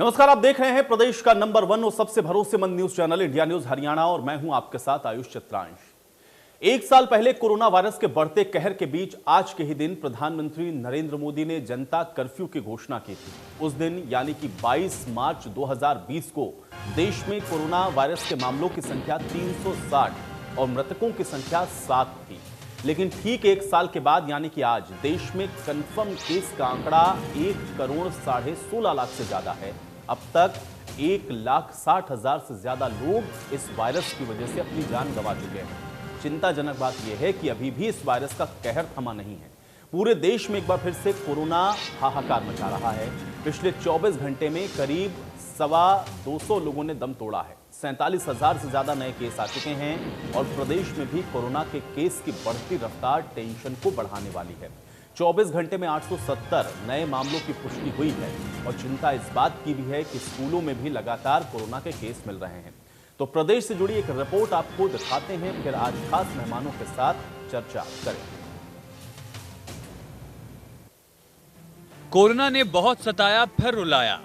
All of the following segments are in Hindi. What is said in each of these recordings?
नमस्कार, आप देख रहे हैं प्रदेश का नंबर 1 और सबसे भरोसेमंद news channel India news Haryana और मैं हूं आपके साथ आयुष चित्रांश। एक साल पहले कोरोना वायरस के बढ़ते कहर के बीच आज के ही दिन प्रधानमंत्री नरेंद्र मोदी ने जनता कर्फ्यू की घोषणा की थी। उस दिन यानी कि 22 मार्च 2020 को देश में कोरोना वायरस के मामलों की संख्या 360 और मृतकों की संख्या 7 थी। लेकिन ठीक एक साल के बाद यानी कि आज देश में कंफर्म केस का आंकड़ा 1,16,16 लाख से ज्यादा है। अब तक 1,60,000 से ज्यादा लोग इस वायरस की वजह से अपनी जान गंवा चुके हैं। चिंताजनक बात यह है कि अभी भी इस वायरस का कहर थमा नहीं है। पूरे देश में एक बार फिर से कोरोना हाहाकार मचा रहा है। पिछले 24 घंटे में करीब 225 लोगों ने दम तोड़ा है। 47,000 से ज्यादा नए केस आ चुके हैं और प्रदेश में भी कोरोना के केस की बढ़ती रफ्तार टेंशन को बढ़ाने वाली है। 24 घंटे में 870 नए मामलों की पुष्टि हुई है और चिंता इस बात की भी है कि स्कूलों में भी लगातार कोरोना के केस मिल रहे हैं। तो प्रदेश से जुड़ी एक रिपोर्ट आपको दिखाते हैं, फिर आज खास मेहमानों के साथ चर्चा करें। कोरोना ने बहुत सताया फिर रुलाया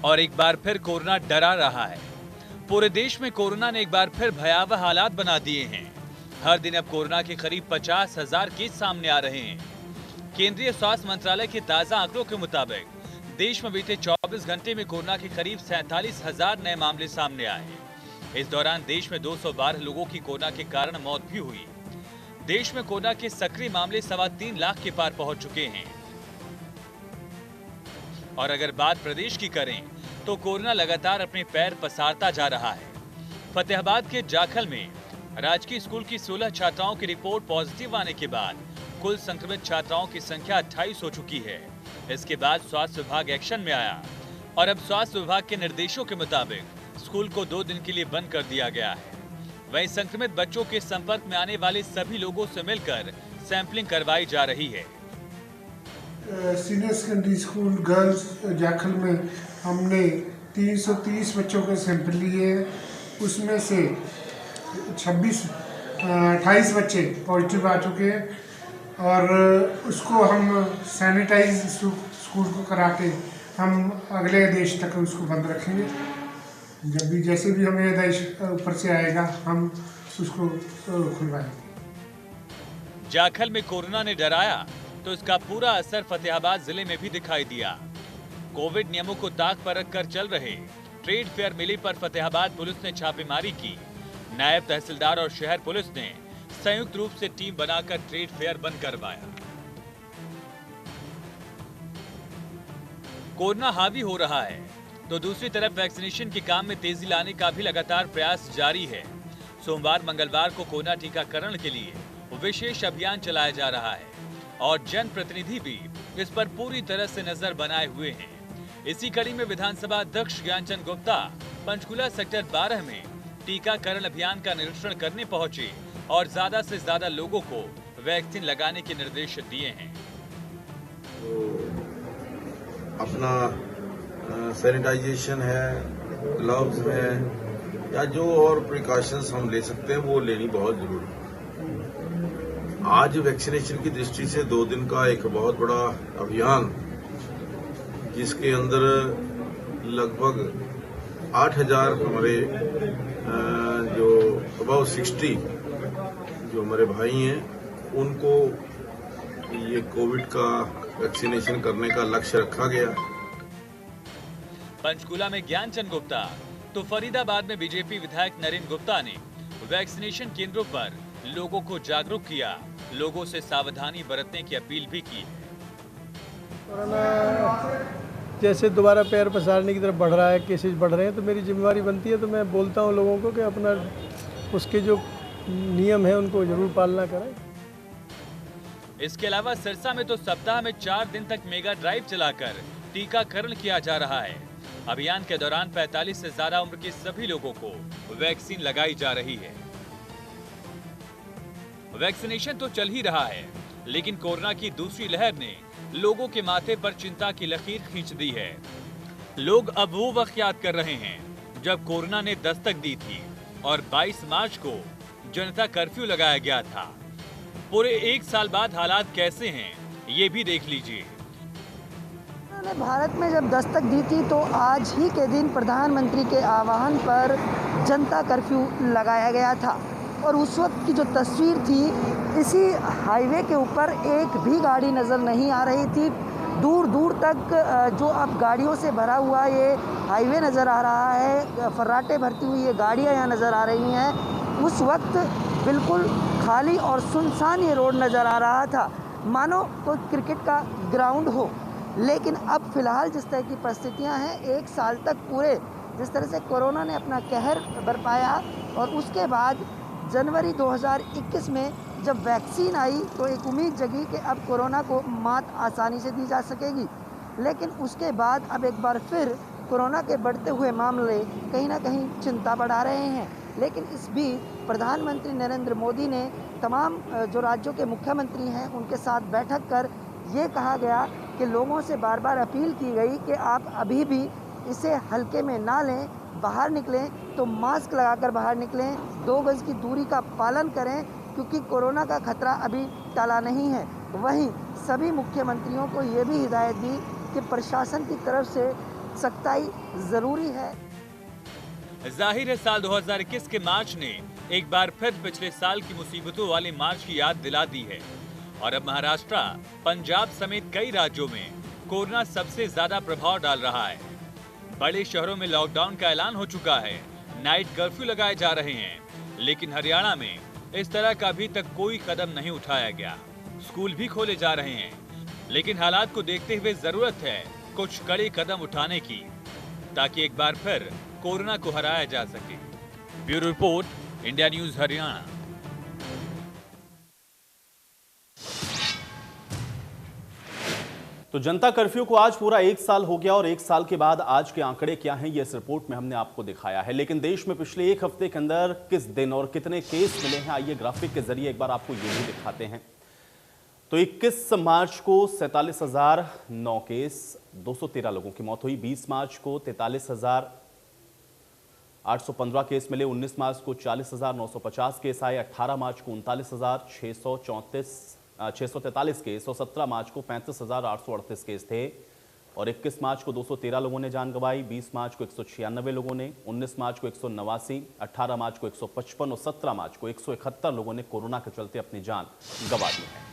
और एक बार फिर कोरोना डरा रहा है। पूरे देश में कोरोना ने एक बार फिर भयावह हालात बना दिए हैं। हर दिन अब कोरोना के करीब 50,000 केस सामने आ रहे हैं। केंद्रीय स्वास्थ्य मंत्रालय के ताजा आंकड़ों के मुताबिक देश में बीते 24 घंटे में कोरोना के करीब 47,000 नए मामले सामने आए। इस दौरान देश में 212 लोगों की कोरोना के कारण मौत भी हुई। देश में कोरोना के सक्रिय मामले 3.25 लाख के पार पहुंच चुके हैं। और अगर बात प्रदेश की करें तो कोरोना लगातार अपने पैर पसारता जा रहा है। फतेहाबाद के जाखल में राजकीय स्कूल की 16 छात्राओं की रिपोर्ट पॉजिटिव आने के बाद कुल संक्रमित छात्राओं की संख्या 28 हो चुकी है। इसके बाद स्वास्थ्य विभाग एक्शन में आया और अब स्वास्थ्य विभाग के निर्देशों के मुताबिक स्कूल को 2 दिन के लिए बंद कर दिया गया है। वहीं संक्रमित बच्चों के संपर्क में आने वाले सभी लोगों से मिलकर सैंपलिंग करवाई जा रही है। Senior secondary school girls Jakhal में हमने 330 बच्चों के सैंपल लिए। उसमें से 28 बच्चे पॉजिटिव आ चुके हैं और उसको हम सैनिटाइज स्कूल को करा के हम अगले आदेश तक उसको बंद रखेंगे। जब भी जैसे भी हमें आदेश ऊपर से आएगा हम उसको खुलवाएंगे। जाखल में कोरोना ने डराया तो इसका पूरा असर फतेहाबाद जिले में भी दिखाई दिया। कोविड नियमों को ताक पर रखकर चल रहे ट्रेड फेयर मेले पर फतेहाबाद पुलिस ने छापेमारी की। नायब तहसीलदार और शहर पुलिस ने संयुक्त रूप से टीम बनाकर ट्रेड फेयर बंद करवाया। कोरोना हावी हो रहा है तो दूसरी तरफ वैक्सीनेशन के काम में तेजी लाने का भी लगातार प्रयास जारी है। सोमवार मंगलवार को कोरोना टीकाकरण के लिए विशेष अभियान चलाया जा रहा है और जनप्रतिनिधि भी इस पर पूरी तरह से नजर बनाए हुए हैं। इसी कड़ी में विधानसभा अध्यक्ष ज्ञानचंद गुप्ता पंचकुला सेक्टर 12 में टीकाकरण अभियान का निरीक्षण करने पहुंचे और ज्यादा से ज्यादा लोगों को वैक्सीन लगाने के निर्देश दिए हैं। तो अपना सैनिटाइजेशन है, ग्लव्स है या जो और प्रिकॉशंस हम ले सकते हैं वो लेनी बहुत जरूरी है। आज वैक्सीनेशन की दृष्टि से 2 दिन का एक बहुत बड़ा अभियान जिसके अंदर लगभग 8,000 हमारे जो अबाउ 60 जो हमारे भाई हैं उनको ये कोविड का वैक्सीनेशन करने का लक्ष्य रखा गया। पंचकुला में ज्ञानचंद गुप्ता तो फरीदाबाद में बीजेपी विधायक नरेंद्र गुप्ता ने वैक्सीनेशन केंद्रों पर लोगों को जागरूक किया, लोगों से सावधानी बरतने की अपील भी की। कोरोना जैसे दोबारा पैर पसारने की तरफ बढ़ रहा है, केसेस बढ़ रहे हैं, तो मेरी जिम्मेवारी बनती है तो मैं बोलता हूं लोगों को कि अपना उसके जो नियम है उनको जरूर पालना करें। इसके अलावा सिरसा में तो सप्ताह में 4 दिन तक मेगा ड्राइव चलाकर टीकाकरण किया जा रहा है। अभियान के दौरान 45 से ज्यादा उम्र के सभी लोगों को वैक्सीन लगाई जा रही है। वैक्सीनेशन तो चल ही रहा है, लेकिन कोरोना की दूसरी लहर ने लोगों के माथे पर चिंता की लकीर खींच दी है। लोग अब वो वक्त याद कर रहे हैं जब कोरोना ने दस्तक दी थी और 22 मार्च को जनता कर्फ्यू लगाया गया था। पूरे 1 साल बाद हालात कैसे हैं ये भी देख लीजिए। उन्होंने भारत में जब दस्तक दी थी तो आज ही के दिन प्रधानमंत्री के आह्वान पर जनता कर्फ्यू लगाया गया था और उस वक्त की जो तस्वीर थी, इसी हाईवे के ऊपर एक भी गाड़ी नज़र नहीं आ रही थी। दूर दूर तक जो अब गाड़ियों से भरा हुआ ये हाईवे नज़र आ रहा है, फर्राटे भरती हुई ये गाड़ियाँ यहाँ नज़र आ रही हैं। उस वक्त बिल्कुल खाली और सुनसान ये रोड नज़र आ रहा था, मानो तो क्रिकेट का ग्राउंड हो। लेकिन अब फ़िलहाल जिस तरह की परिस्थितियाँ हैं, एक साल तक पूरे जिस तरह से कोरोना ने अपना कहर बरपाया और उसके बाद जनवरी 2021 में जब वैक्सीन आई तो एक उम्मीद जगी कि अब कोरोना को मात आसानी से दी जा सकेगी। लेकिन उसके बाद अब एक बार फिर कोरोना के बढ़ते हुए मामले कहीं ना कहीं चिंता बढ़ा रहे हैं। लेकिन इस बीच प्रधानमंत्री नरेंद्र मोदी ने तमाम जो राज्यों के मुख्यमंत्री हैं उनके साथ बैठक कर ये कहा गया कि लोगों से बार बार अपील की गई कि आप अभी भी इसे हल्के में ना लें, बाहर निकलें तो मास्क लगाकर बाहर निकलें, 2 गज की दूरी का पालन करें क्योंकि कोरोना का खतरा अभी टला नहीं है। वहीं सभी मुख्यमंत्रियों को ये भी हिदायत दी कि प्रशासन की तरफ से सख्ताई ज़रूरी है। जाहिर है साल 2021 के मार्च ने एक बार फिर पिछले साल की मुसीबतों वाले मार्च की याद दिला दी है और अब महाराष्ट्र, पंजाब समेत कई राज्यों में कोरोना सबसे ज्यादा प्रभाव डाल रहा है। बड़े शहरों में लॉकडाउन का ऐलान हो चुका है, नाइट कर्फ्यू लगाए जा रहे हैं, लेकिन हरियाणा में इस तरह का अभी तक कोई कदम नहीं उठाया गया। स्कूल भी खोले जा रहे हैं, लेकिन हालात को देखते हुए जरूरत है कुछ कड़े कदम उठाने की ताकि एक बार फिर कोरोना को हराया जा सके। Bureau report, India news Haryana. तो जनता कर्फ्यू को आज पूरा 1 साल हो गया और 1 साल के बाद आज के आंकड़े क्या हैं ये इस रिपोर्ट में हमने आपको दिखाया है। लेकिन देश में पिछले 1 हफ्ते के अंदर किस दिन और कितने केस मिले हैं, आइए ग्राफिक के जरिए एक बार आपको ये भी दिखाते हैं। तो 21 मार्च को 47,009 केस, 213 लोगों की मौत हुई। 20 मार्च को 43,815 केस मिले। 19 मार्च को 40,950 केस आए। 18 मार्च को 39,643 केस और 17 मार्च को 35,838 केस थे और 21 मार्च को 213 लोगों ने जान गंवाई। 20 मार्च को 196 लोगों ने, 19 मार्च को 189, 18 मार्च को 155 और 17 मार्च को 171 लोगों ने कोरोना के चलते अपनी जान गंवा दी है।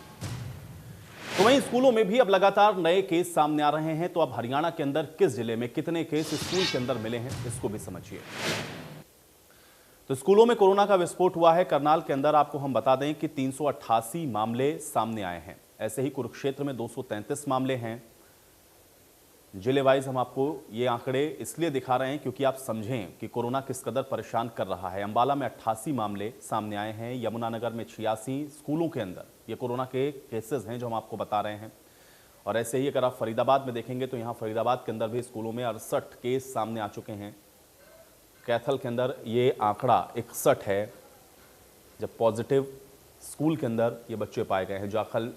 तो वहीं स्कूलों में भी अब लगातार नए केस सामने आ रहे हैं। तो अब हरियाणा के अंदर किस जिले में कितने केस स्कूल के अंदर मिले हैं, इसको भी समझिए। तो स्कूलों में कोरोना का विस्फोट हुआ है। करनाल के अंदर आपको हम बता दें कि 388 मामले सामने आए हैं। ऐसे ही कुरुक्षेत्र में 233 मामले हैं। जिले वाइज हम आपको ये आंकड़े इसलिए दिखा रहे हैं क्योंकि आप समझें कि कोरोना किस कदर परेशान कर रहा है। अंबाला में 88 मामले सामने आए हैं। यमुनानगर में 86 स्कूलों के अंदर ये कोरोना के केसेस हैं जो हम आपको बता रहे हैं। और ऐसे ही अगर आप फरीदाबाद में देखेंगे तो यहाँ फरीदाबाद के अंदर भी स्कूलों में 68 केस सामने आ चुके हैं। कैथल के अंदर ये आंकड़ा 61 है जब पॉजिटिव स्कूल के अंदर ये बच्चे पाए गए हैं। जाखल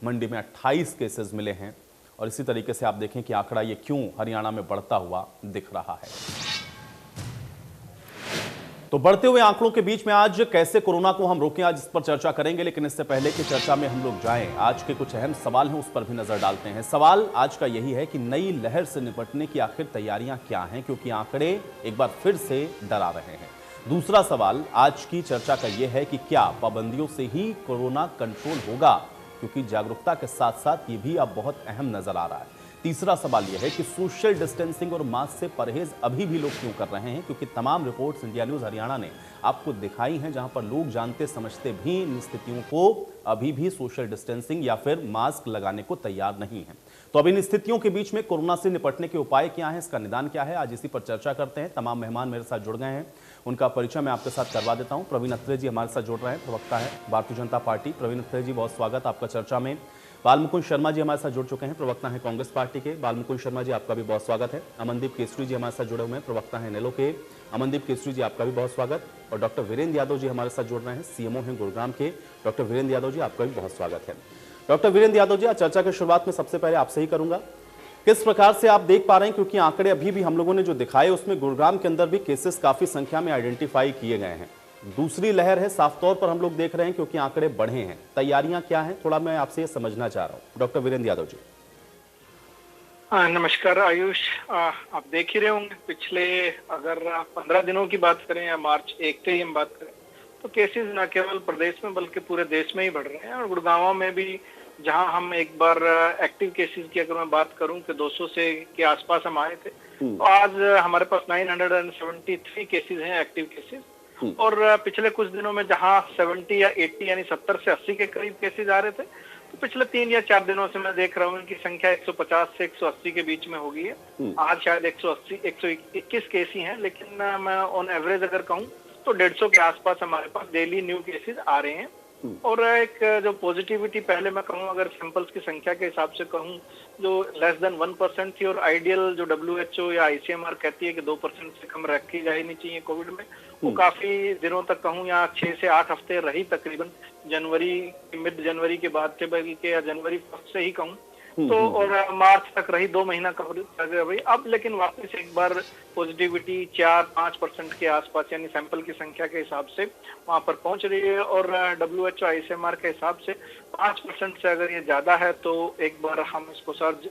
मंडी में 28 केसेस मिले हैं और इसी तरीके से आप देखें कि आंकड़ा ये क्यों हरियाणा में बढ़ता हुआ दिख रहा है। तो बढ़ते हुए आंकड़ों के बीच में आज कैसे कोरोना को हम रोकें, आज इस पर चर्चा करेंगे। लेकिन इससे पहले कि चर्चा में हम लोग जाएं, आज के कुछ अहम सवाल हैं उस पर भी नजर डालते हैं। सवाल आज का यही है कि नई लहर से निपटने की आखिर तैयारियां क्या हैं, क्योंकि आंकड़े एक बार फिर से डरा रहे हैं। दूसरा सवाल आज की चर्चा का यह है कि क्या पाबंदियों से ही कोरोना कंट्रोल होगा, क्योंकि जागरूकता के साथ साथ ये भी अब बहुत अहम नजर आ रहा है। तीसरा सवाल यह है कि सोशल डिस्टेंसिंग और मास्क से परहेज अभी भी लोग क्यों कर रहे हैं, क्योंकि तमाम रिपोर्ट्स इंडिया न्यूज हरियाणा ने आपको दिखाई हैं जहां पर लोग जानते समझते भी इन स्थितियों को अभी भी सोशल डिस्टेंसिंग या फिर मास्क लगाने को तैयार नहीं है। तो अब इन स्थितियों के बीच में कोरोना से निपटने के उपाय क्या हैं, इसका निदान क्या है, आज इसी पर चर्चा करते हैं। तमाम मेहमान मेरे साथ जुड़ गए हैं, उनका परिचय मैं आपके साथ करवा देता हूं। प्रवीण अत्रे जी हमारे साथ जुड़ रहे हैं, प्रवक्ता है भारतीय जनता पार्टी। प्रवीण अत्रे जी, बहुत स्वागत आपका चर्चा में। बालमुकुंद शर्मा जी हमारे साथ जुड़ चुके हैं, प्रवक्ता हैं कांग्रेस पार्टी के। बालमुकुंद शर्मा जी, आपका भी बहुत स्वागत है। अमनदीप केसरी जी हमारे साथ जुड़े हुए हैं, प्रवक्ता हैं नेलो के। अमनदीप केसरी जी, आपका भी बहुत स्वागत। और डॉक्टर वीरेंद्र यादव जी हमारे साथ जुड़ रहे हैं, सीएमओ हैं गुरुग्राम के। डॉक्टर वीरेंद्र यादव जी, आपका भी बहुत स्वागत है। डॉक्टर वीरेंद्र यादव जी, आज चर्चा की शुरुआत में सबसे पहले आपसे ही करूंगा, किस प्रकार से आप देख पा रहे हैं, क्योंकि आंकड़े अभी भी हम लोगों ने जो दिखाए उसमें गुरुग्राम के अंदर भी केसेस काफी संख्या में आइडेंटिफाई किए गए हैं। दूसरी लहर है साफ तौर पर हम लोग देख रहे हैं, क्योंकि आंकड़े बढ़े हैं। तैयारियां क्या हैं, थोड़ा मैं आपसे ये समझना चाह रहा हूं। डॉक्टर वीरेंद्र यादव जी। नमस्कार आयुष। आप देख ही रहे होंगे पिछले अगर 15 दिनों की बात करें या मार्च 1 से ही हम बात करें तो केसेस न केवल प्रदेश में बल्कि पूरे देश में ही बढ़ रहे हैं। और गुड़गांव में भी जहां हम एक बार एक्टिव केसेस की अगर मैं बात करूं कि 200 से के आसपास हम आए थे, तो आज हमारे पास 973 केसेस हैं एक्टिव केसेस। और पिछले कुछ दिनों में जहां 70 या 80 यानी 70 से 80 के करीब केसेस आ रहे थे, तो पिछले 3 या 4 दिनों से मैं देख रहा हूँ इनकी संख्या 150 से 180 के बीच में हो गई है। आज शायद 121 केस ही हैं, लेकिन मैं ऑन एवरेज अगर कहूँ तो 150 के आसपास हमारे पास डेली न्यू केसेस आ रहे हैं। और एक जो पॉजिटिविटी पहले मैं कहूँ अगर सैंपल्स की संख्या के हिसाब से कहूँ जो लेस देन 1% थी, और आइडियल जो WHO या ICMR कहती है कि 2% से कम रखी जानी चाहिए कोविड में, वो काफी दिनों तक कहूँ या 6 से 8 हफ्ते रही, तकरीबन मिड जनवरी के बाद से बल्कि या जनवरी फर्स्ट से ही कहूँ तो, और मार्च तक रही, 2 महीना कवरेज। अब लेकिन वापस एक बार पॉजिटिविटी 4-5% के आसपास यानी सैंपल की संख्या के हिसाब से वहां पर पहुंच रही है। और WHO ICMR के हिसाब से 5% से अगर ये ज्यादा है तो एक बार हम इसको सर्ज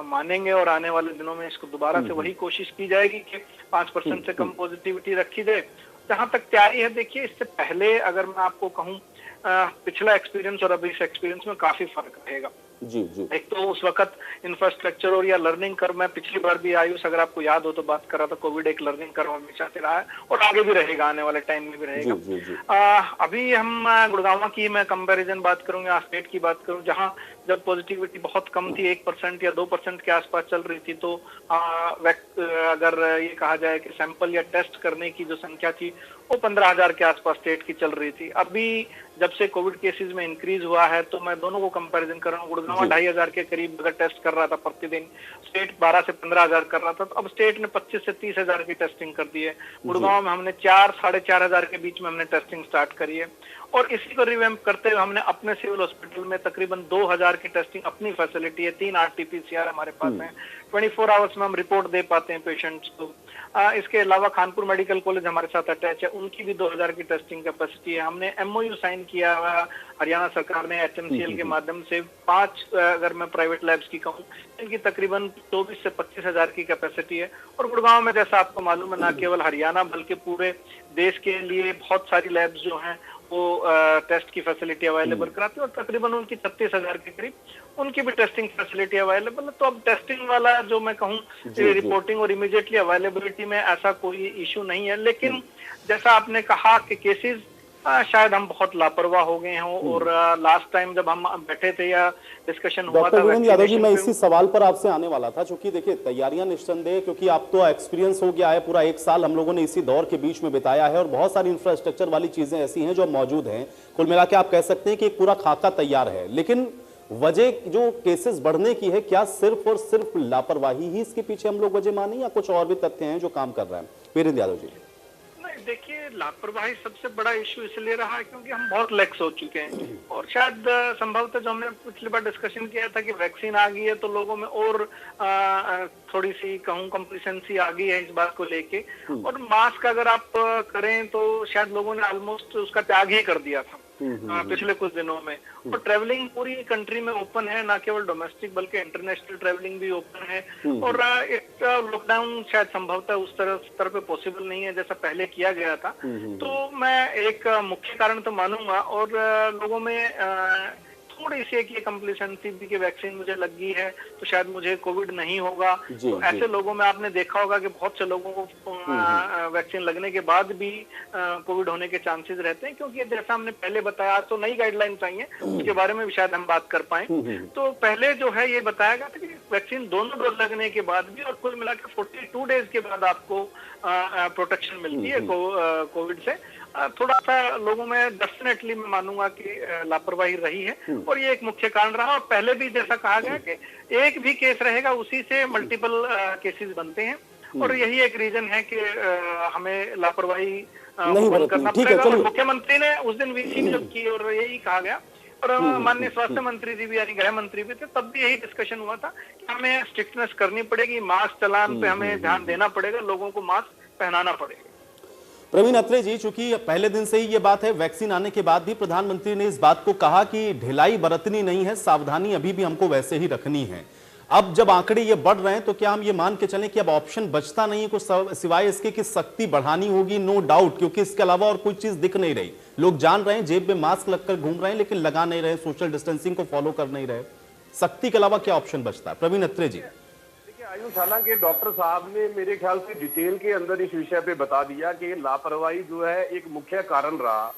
मानेंगे और आने वाले दिनों में इसको दोबारा से वही कोशिश की जाएगी कि 5% से कम पॉजिटिविटी रखी जाए। जहां तक तैयारी है, देखिए इससे पहले अगर मैं आपको कहूँ पिछला एक्सपीरियंस और अभी इस एक्सपीरियंस में काफी फर्क रहेगा। जी जी। एक तो उस वक्त इंफ्रास्ट्रक्चर और या लर्निंग कर्व, मैं पिछली बार भी आयुष अगर आपको याद हो तो बात कर रहा था, कोविड एक लर्निंग कर्व हमेशा से रहा है और आगे भी रहेगा, आने वाले टाइम में भी रहेगा। जी, जी। अभी हम गुड़गांव की मैं कंपैरिजन बात करूं या स्टेट की बात करूं, जहां जब पॉजिटिविटी बहुत कम थी, 1% या 2% के आसपास चल रही थी, तो अगर ये कहा जाए कि सैंपल या टेस्ट करने की जो संख्या थी वो 15,000 के आसपास स्टेट की चल रही थी। अभी जब से कोविड केसेस में इंक्रीज हुआ है तो मैं दोनों को कंपैरिजन कर रहा हूँ। गुड़गांव 2,500 के करीब अगर टेस्ट कर रहा था प्रतिदिन, स्टेट 12 से 15,000 कर रहा था, तो अब स्टेट ने 25 से 30,000 की टेस्टिंग कर दी है। गुड़गांव में हमने 4-4,500 के बीच में हमने टेस्टिंग स्टार्ट करी है। और इसी को रिवैम्प करते हुए हमने अपने सिविल हॉस्पिटल में तकरीबन 2,000 की टेस्टिंग अपनी फैसिलिटी है, 3 RT-PCR हमारे पास है, 24 आवर्स में हम रिपोर्ट दे पाते हैं पेशेंट्स को। इसके अलावा खानपुर मेडिकल कॉलेज हमारे साथ अटैच है, उनकी भी 2,000 की टेस्टिंग कैपेसिटी है। हमने MOU साइन किया हुआ हरियाणा सरकार ने HMCL के माध्यम से 5 अगर मैं प्राइवेट लैब्स की कहूँ, इनकी तकरीबन 24 से 25,000 की कैपेसिटी है। और गुड़गांव में जैसा आपको मालूम है, न केवल हरियाणा बल्कि पूरे देश के लिए बहुत सारी लैब्स जो हैं वो टेस्ट की फैसिलिटी अवेलेबल कराती है, और तकरीबन उनकी 36,000 के करीब उनकी भी टेस्टिंग फैसिलिटी अवेलेबल है। तो अब टेस्टिंग वाला जो मैं कहूँ रिपोर्टिंग और इमीडिएटली अवेलेबिलिटी में ऐसा कोई इशू नहीं है। लेकिन जैसा आपने कहा कि केसेस शायद हम बहुत लापरवाह हो गए हों, और लास्ट टाइम जब हम बैठे थे या डिस्कशन हुआ था डॉक्टर वीरेंद्र यादव जी, मैं इसी सवाल पर आपसे आने वाला था, क्योंकि देखिए तैयारियां निस्संदेह, क्योंकि आप तो एक्सपीरियंस हो गया है, पूरा 1 साल हम लोगों ने इसी दौर के बीच में बिताया है और बहुत सारी इंफ्रास्ट्रक्चर वाली चीजें ऐसी हैं जो मौजूद हैं। कुल मिला के आप कह सकते हैं कि एक पूरा खाका तैयार है, लेकिन वजह जो केसेस बढ़ने की है, क्या सिर्फ और सिर्फ लापरवाही ही इसके पीछे हम लोग वजह माने या कुछ और भी तथ्य हैं जो काम कर रहे हैं? वीरेंद्र यादव जी। देखिए, लापरवाही सबसे बड़ा इश्यू इसलिए रहा है क्योंकि हम बहुत लैक्स हो चुके हैं, और शायद संभवतः जो हमने पिछली बार डिस्कशन किया था कि वैक्सीन आ गई है तो लोगों में और थोड़ी सी कहूँ कंप्लीसेंसी आ गई है इस बात को लेके। और मास्क अगर आप करें तो शायद लोगों ने ऑलमोस्ट उसका त्याग ही कर दिया था पिछले कुछ दिनों में। और ट्रेवलिंग पूरी कंट्री में ओपन है, ना केवल डोमेस्टिक बल्कि इंटरनेशनल ट्रेवलिंग भी ओपन है। और एक लॉकडाउन शायद संभवतः उस स्तर पे पॉसिबल नहीं है जैसा पहले किया गया था। तो मैं एक मुख्य कारण तो मानूंगा, और लोगों में थोड़ी सी एक ये कंप्लीसेंसी भी कि वैक्सीन मुझे लग गई है तो शायद मुझे कोविड नहीं होगा। तो ऐसे लोगों में आपने देखा होगा कि बहुत से लोगों को वैक्सीन लगने के बाद भी कोविड होने के चांसेस रहते हैं, क्योंकि जैसा हमने पहले बताया, तो नई गाइडलाइंस आई हैं, उसके बारे में भी शायद हम बात कर पाए। तो पहले जो है ये बताया गया था कि वैक्सीन दोनों डोज लगने के बाद भी और कुल मिलाकर 42 डेज के बाद आपको प्रोटेक्शन मिलती है कोविड से। थोड़ा सा लोगों में डेफिनेटली मैं मानूंगा कि लापरवाही रही है, और ये एक मुख्य कारण रहा। और पहले भी जैसा कहा गया कि एक भी केस रहेगा उसी से मल्टीपल केसेस बनते हैं, और यही एक रीजन है कि हमें लापरवाही बंद करना पड़ेगा। और मुख्यमंत्री ने उस दिन वीसी भी जब की और यही कहा गया, और माननीय स्वास्थ्य मंत्री जी भी यानी गृह मंत्री भी थे, तब भी यही डिस्कशन हुआ था कि हमें स्ट्रिक्टनेस करनी पड़ेगी, मास्क चलान पे हमें ध्यान देना पड़ेगा, लोगों को मास्क पहनाना पड़ेगा। प्रवीण अत्रे जी, चूंकि पहले दिन से ही ये बात है, वैक्सीन आने के बाद भी प्रधानमंत्री ने इस बात को कहा कि ढिलाई बरतनी नहीं है, सावधानी अभी भी हमको वैसे ही रखनी है। अब जब आंकड़े ये बढ़ रहे हैं तो क्या हम ये मान के चलें कि अब ऑप्शन बचता नहीं है कुछ सिवाय इसके कि सख्ती बढ़ानी होगी? नो डाउट, क्योंकि इसके अलावा और कोई चीज दिख नहीं रही। लोग जान रहे हैं, जेब में मास्क लगकर घूम रहे हैं, लेकिन लगा नहीं रहे, सोशल डिस्टेंसिंग को फॉलो कर नहीं रहे। सख्ती के अलावा क्या ऑप्शन बचता है? प्रवीण अत्रे जी। आयुष, हालांकि डॉक्टर साहब ने मेरे ख्याल से डिटेल के अंदर इस विषय पे बता दिया कि लापरवाही जो है एक मुख्य कारण रहा।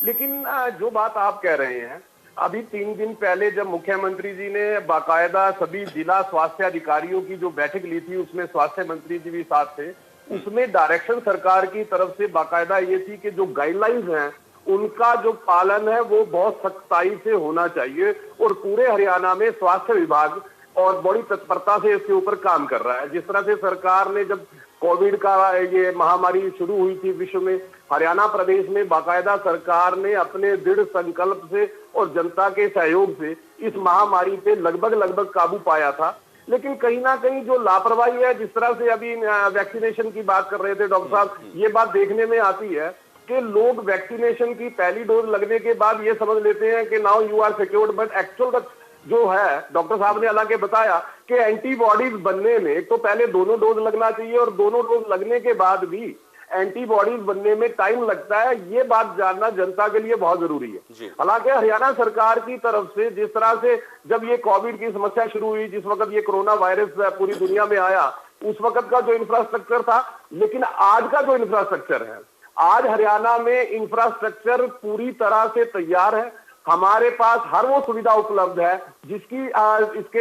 लेकिन जो बात आप कह रहे हैं, अभी 3 दिन पहले जब मुख्यमंत्री जी ने बाकायदा सभी जिला स्वास्थ्य अधिकारियों की जो बैठक ली थी, उसमें स्वास्थ्य मंत्री जी भी साथ थे, उसमें डायरेक्शन सरकार की तरफ से बाकायदा ये थी कि जो गाइडलाइंस हैं उनका जो पालन है वो बहुत सख्ताई से होना चाहिए। और पूरे हरियाणा में स्वास्थ्य विभाग और बड़ी तत्परता से इसके ऊपर काम कर रहा है। जिस तरह से सरकार ने जब कोविड का ये महामारी शुरू हुई थी विश्व में, हरियाणा प्रदेश में बाकायदा सरकार ने अपने दृढ़ संकल्प से और जनता के सहयोग से इस महामारी पे लगभग काबू पाया था। लेकिन कहीं ना कहीं जो लापरवाही है, जिस तरह से अभी वैक्सीनेशन की बात कर रहे थे डॉक्टर साहब, ये बात देखने में आती है कि लोग वैक्सीनेशन की पहली डोज लगने के बाद ये समझ लेते हैं कि now you are secured, but actual जो है, डॉक्टर साहब ने हालांकि बताया कि एंटीबॉडीज बनने में एक तो पहले दोनों डोज लगना चाहिए और दोनों डोज लगने के बाद भी एंटीबॉडीज बनने में टाइम लगता है। ये बात जानना जनता के लिए बहुत जरूरी है। हालांकि हरियाणा सरकार की तरफ से जिस तरह से जब ये कोविड की समस्या शुरू हुई, जिस वक्त ये कोरोना वायरस पूरी दुनिया में आया, उस वक्त का जो इंफ्रास्ट्रक्चर था, लेकिन आज का जो इंफ्रास्ट्रक्चर है, आज हरियाणा में इंफ्रास्ट्रक्चर पूरी तरह से तैयार है। हमारे पास हर वो सुविधा उपलब्ध है जिसकी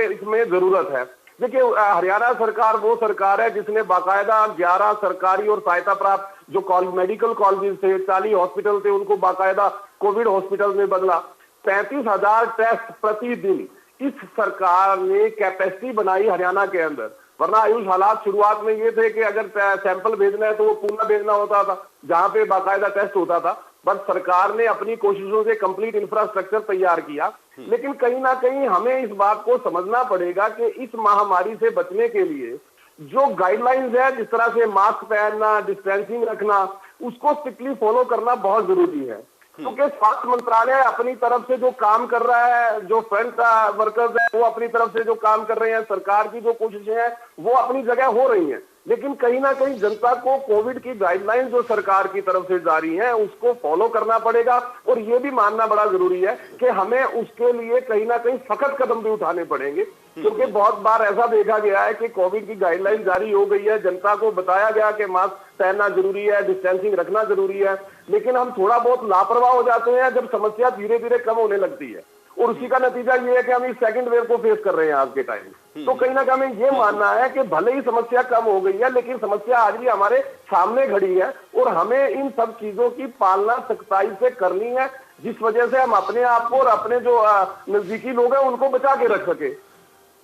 इसमें जरूरत है। देखिए, हरियाणा सरकार वो सरकार है जिसने बाकायदा 11 सरकारी और सहायता प्राप्त जो मेडिकल कॉलेजेस थे, 40 हॉस्पिटल थे, उनको बाकायदा कोविड हॉस्पिटल में बदला। 35,000 टेस्ट प्रतिदिन इस सरकार ने कैपेसिटी बनाई हरियाणा के अंदर। वरना आयुष, हालात शुरुआत में ये थे कि अगर सैंपल भेजना है तो वो पूना भेजना होता था, जहां पे बाकायदा टेस्ट होता था। बट सरकार ने अपनी कोशिशों से कंप्लीट इंफ्रास्ट्रक्चर तैयार किया। लेकिन कहीं ना कहीं हमें इस बात को समझना पड़ेगा कि इस महामारी से बचने के लिए जो गाइडलाइंस है, जिस तरह से मास्क पहनना, डिस्टेंसिंग रखना, उसको स्ट्रिक्टली फॉलो करना बहुत जरूरी है। क्योंकि स्वास्थ्य मंत्रालय अपनी तरफ से जो काम कर रहा है, जो फ्रंट वर्कर्स है वो अपनी तरफ से जो काम कर रहे हैं, सरकार की जो कोशिशें हैं वो अपनी जगह हो रही हैं। लेकिन कहीं ना कहीं जनता को कोविड की गाइडलाइंस जो सरकार की तरफ से जारी है उसको फॉलो करना पड़ेगा। और ये भी मानना बड़ा जरूरी है कि हमें उसके लिए कहीं ना कहीं सख्त कदम भी उठाने पड़ेंगे। क्योंकि बहुत बार ऐसा देखा गया है कि कोविड की गाइडलाइन जारी हो गई है, जनता को बताया गया कि मास्क पहनना जरूरी है, डिस्टेंसिंग रखना जरूरी है, लेकिन हम थोड़ा बहुत लापरवाह हो जाते हैं जब समस्या धीरे धीरे कम होने लगती है। और उसी का नतीजा ये है कि हम इस सेकंड वेव को फेस कर रहे हैं आज के टाइम। तो कहीं ना कहीं हमें ये मानना है कि भले ही समस्या कम हो गई है, लेकिन समस्या आज भी हमारे सामने खड़ी है और हमें इन सब चीजों की पालना सख्ताई से करनी है, जिस वजह से हम अपने आप को और अपने जो नजदीकी लोग हैं उनको बचा के रख सके।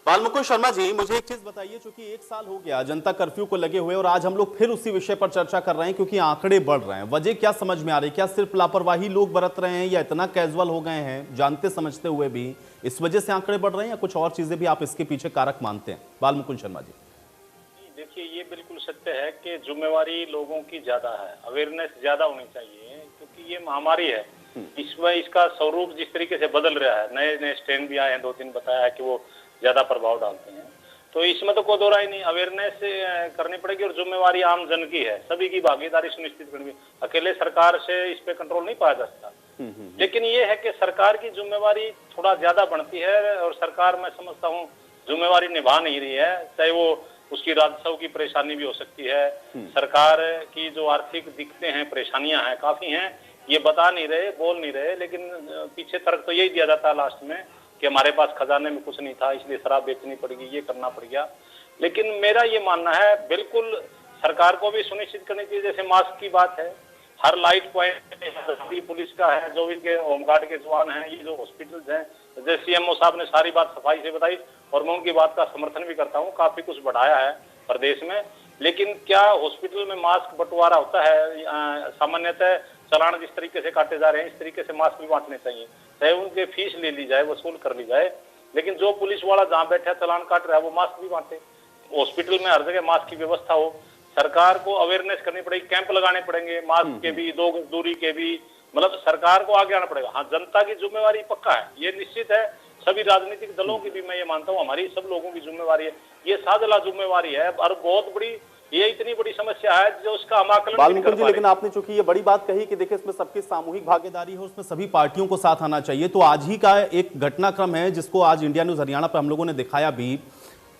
बालमुकुंद शर्मा जी, मुझे एक चीज बताइए, चूंकि 1 साल हो गया जनता कर्फ्यू को लगे हुए और आज हम लोग फिर उसी विषय पर चर्चा कर रहे हैं क्योंकि आंकड़े बढ़ रहे हैं। वजह क्या समझ में आ रही है? क्या सिर्फ लापरवाही लोग बरत रहे हैं या इतना कैजुअल हो गए हैं जानते समझते हुए भी इस वजह से आंकड़े बढ़ रहे हैं, या कुछ और चीजें भी आप इसके पीछे कारक मानते हैं? बालमुकुंद शर्मा जी। देखिए, ये बिल्कुल सत्य है कि जिम्मेवारी लोगों की ज्यादा है, अवेयरनेस ज्यादा होनी चाहिए, क्योंकि ये महामारी है। इसमें इसका स्वरूप जिस तरीके से बदल रहा है, नए नए स्ट्रेन भी आए हैं, 2-3 बताया है कि वो ज्यादा प्रभाव डालते हैं, तो इसमें तो कोई दो राय नहीं। अवेयरनेस करनी पड़ेगी और जिम्मेवारी आम जन की है, सभी की भागीदारी सुनिश्चित करनी। अकेले सरकार से इस पे कंट्रोल नहीं पाया जा सकता। लेकिन ये है कि सरकार की जिम्मेवारी थोड़ा ज्यादा बढ़ती है और सरकार, मैं समझता हूँ, जिम्मेवारी निभा नहीं रही है। चाहे वो उसकी राजस्व की परेशानी भी हो सकती है, सरकार की जो आर्थिक दिक्कतें हैं, परेशानियां हैं, काफी हैं, ये बता नहीं रहे, बोल नहीं रहे, लेकिन पीछे तर्क तो यही दिया जाता है लास्ट में कि हमारे पास खजाने में कुछ नहीं था इसलिए शराब बेचनी पड़ेगी, ये करना पड़ गया। लेकिन मेरा ये मानना है, बिल्कुल सरकार को भी सुनिश्चित करनी चाहिए। जैसे मास्क की बात है, हर लाइट पॉइंट पुलिस का है, जो भी के होमगार्ड के जवान हैं, ये जो हॉस्पिटल्स हैं, जैसे सीएमओ साहब ने सारी बात सफाई से बताई और मैं उनकी बात का समर्थन भी करता हूँ, काफी कुछ बढ़ाया है प्रदेश में। लेकिन क्या हॉस्पिटल में मास्क बंटवारा होता है? सामान्यतः चालान जिस तरीके से काटे जा रहे हैं, इस तरीके से मास्क भी बांटने चाहिए, चाहे उनके फीस ले ली जाए, वसूल कर ली जाए, लेकिन जो पुलिस वाला जहाँ बैठा चालान काट रहा है वो मास्क भी बांटे। हॉस्पिटल में हर जगह मास्क की व्यवस्था हो। सरकार को अवेयरनेस करनी पड़ेगी, कैंप लगाने पड़ेंगे, मास्क के भी, 2 गज दूरी के भी, मतलब सरकार को आगे आना पड़ेगा। हाँ, जनता की जिम्मेवारी पक्का है, ये निश्चित है, सभी राजनीतिक दलों की भी मैं ये मानता हूँ, हमारी सब लोगों की जिम्मेवारी है, ये साझेदार जिम्मेवारी है। और बहुत बड़ी, ये इतनी बड़ी समस्या है जो उसका हम आकलन बाल नहीं कर मुकुंद जी, पा रहे। लेकिन आपने चूंकि ये बड़ी बात कही कि देखिए इसमें सबकी सामूहिक भागीदारी है, उसमें सभी पार्टियों को साथ आना चाहिए, तो आज ही का एक घटनाक्रम है जिसको आज इंडिया न्यूज हरियाणा पर हम लोगों ने दिखाया भी।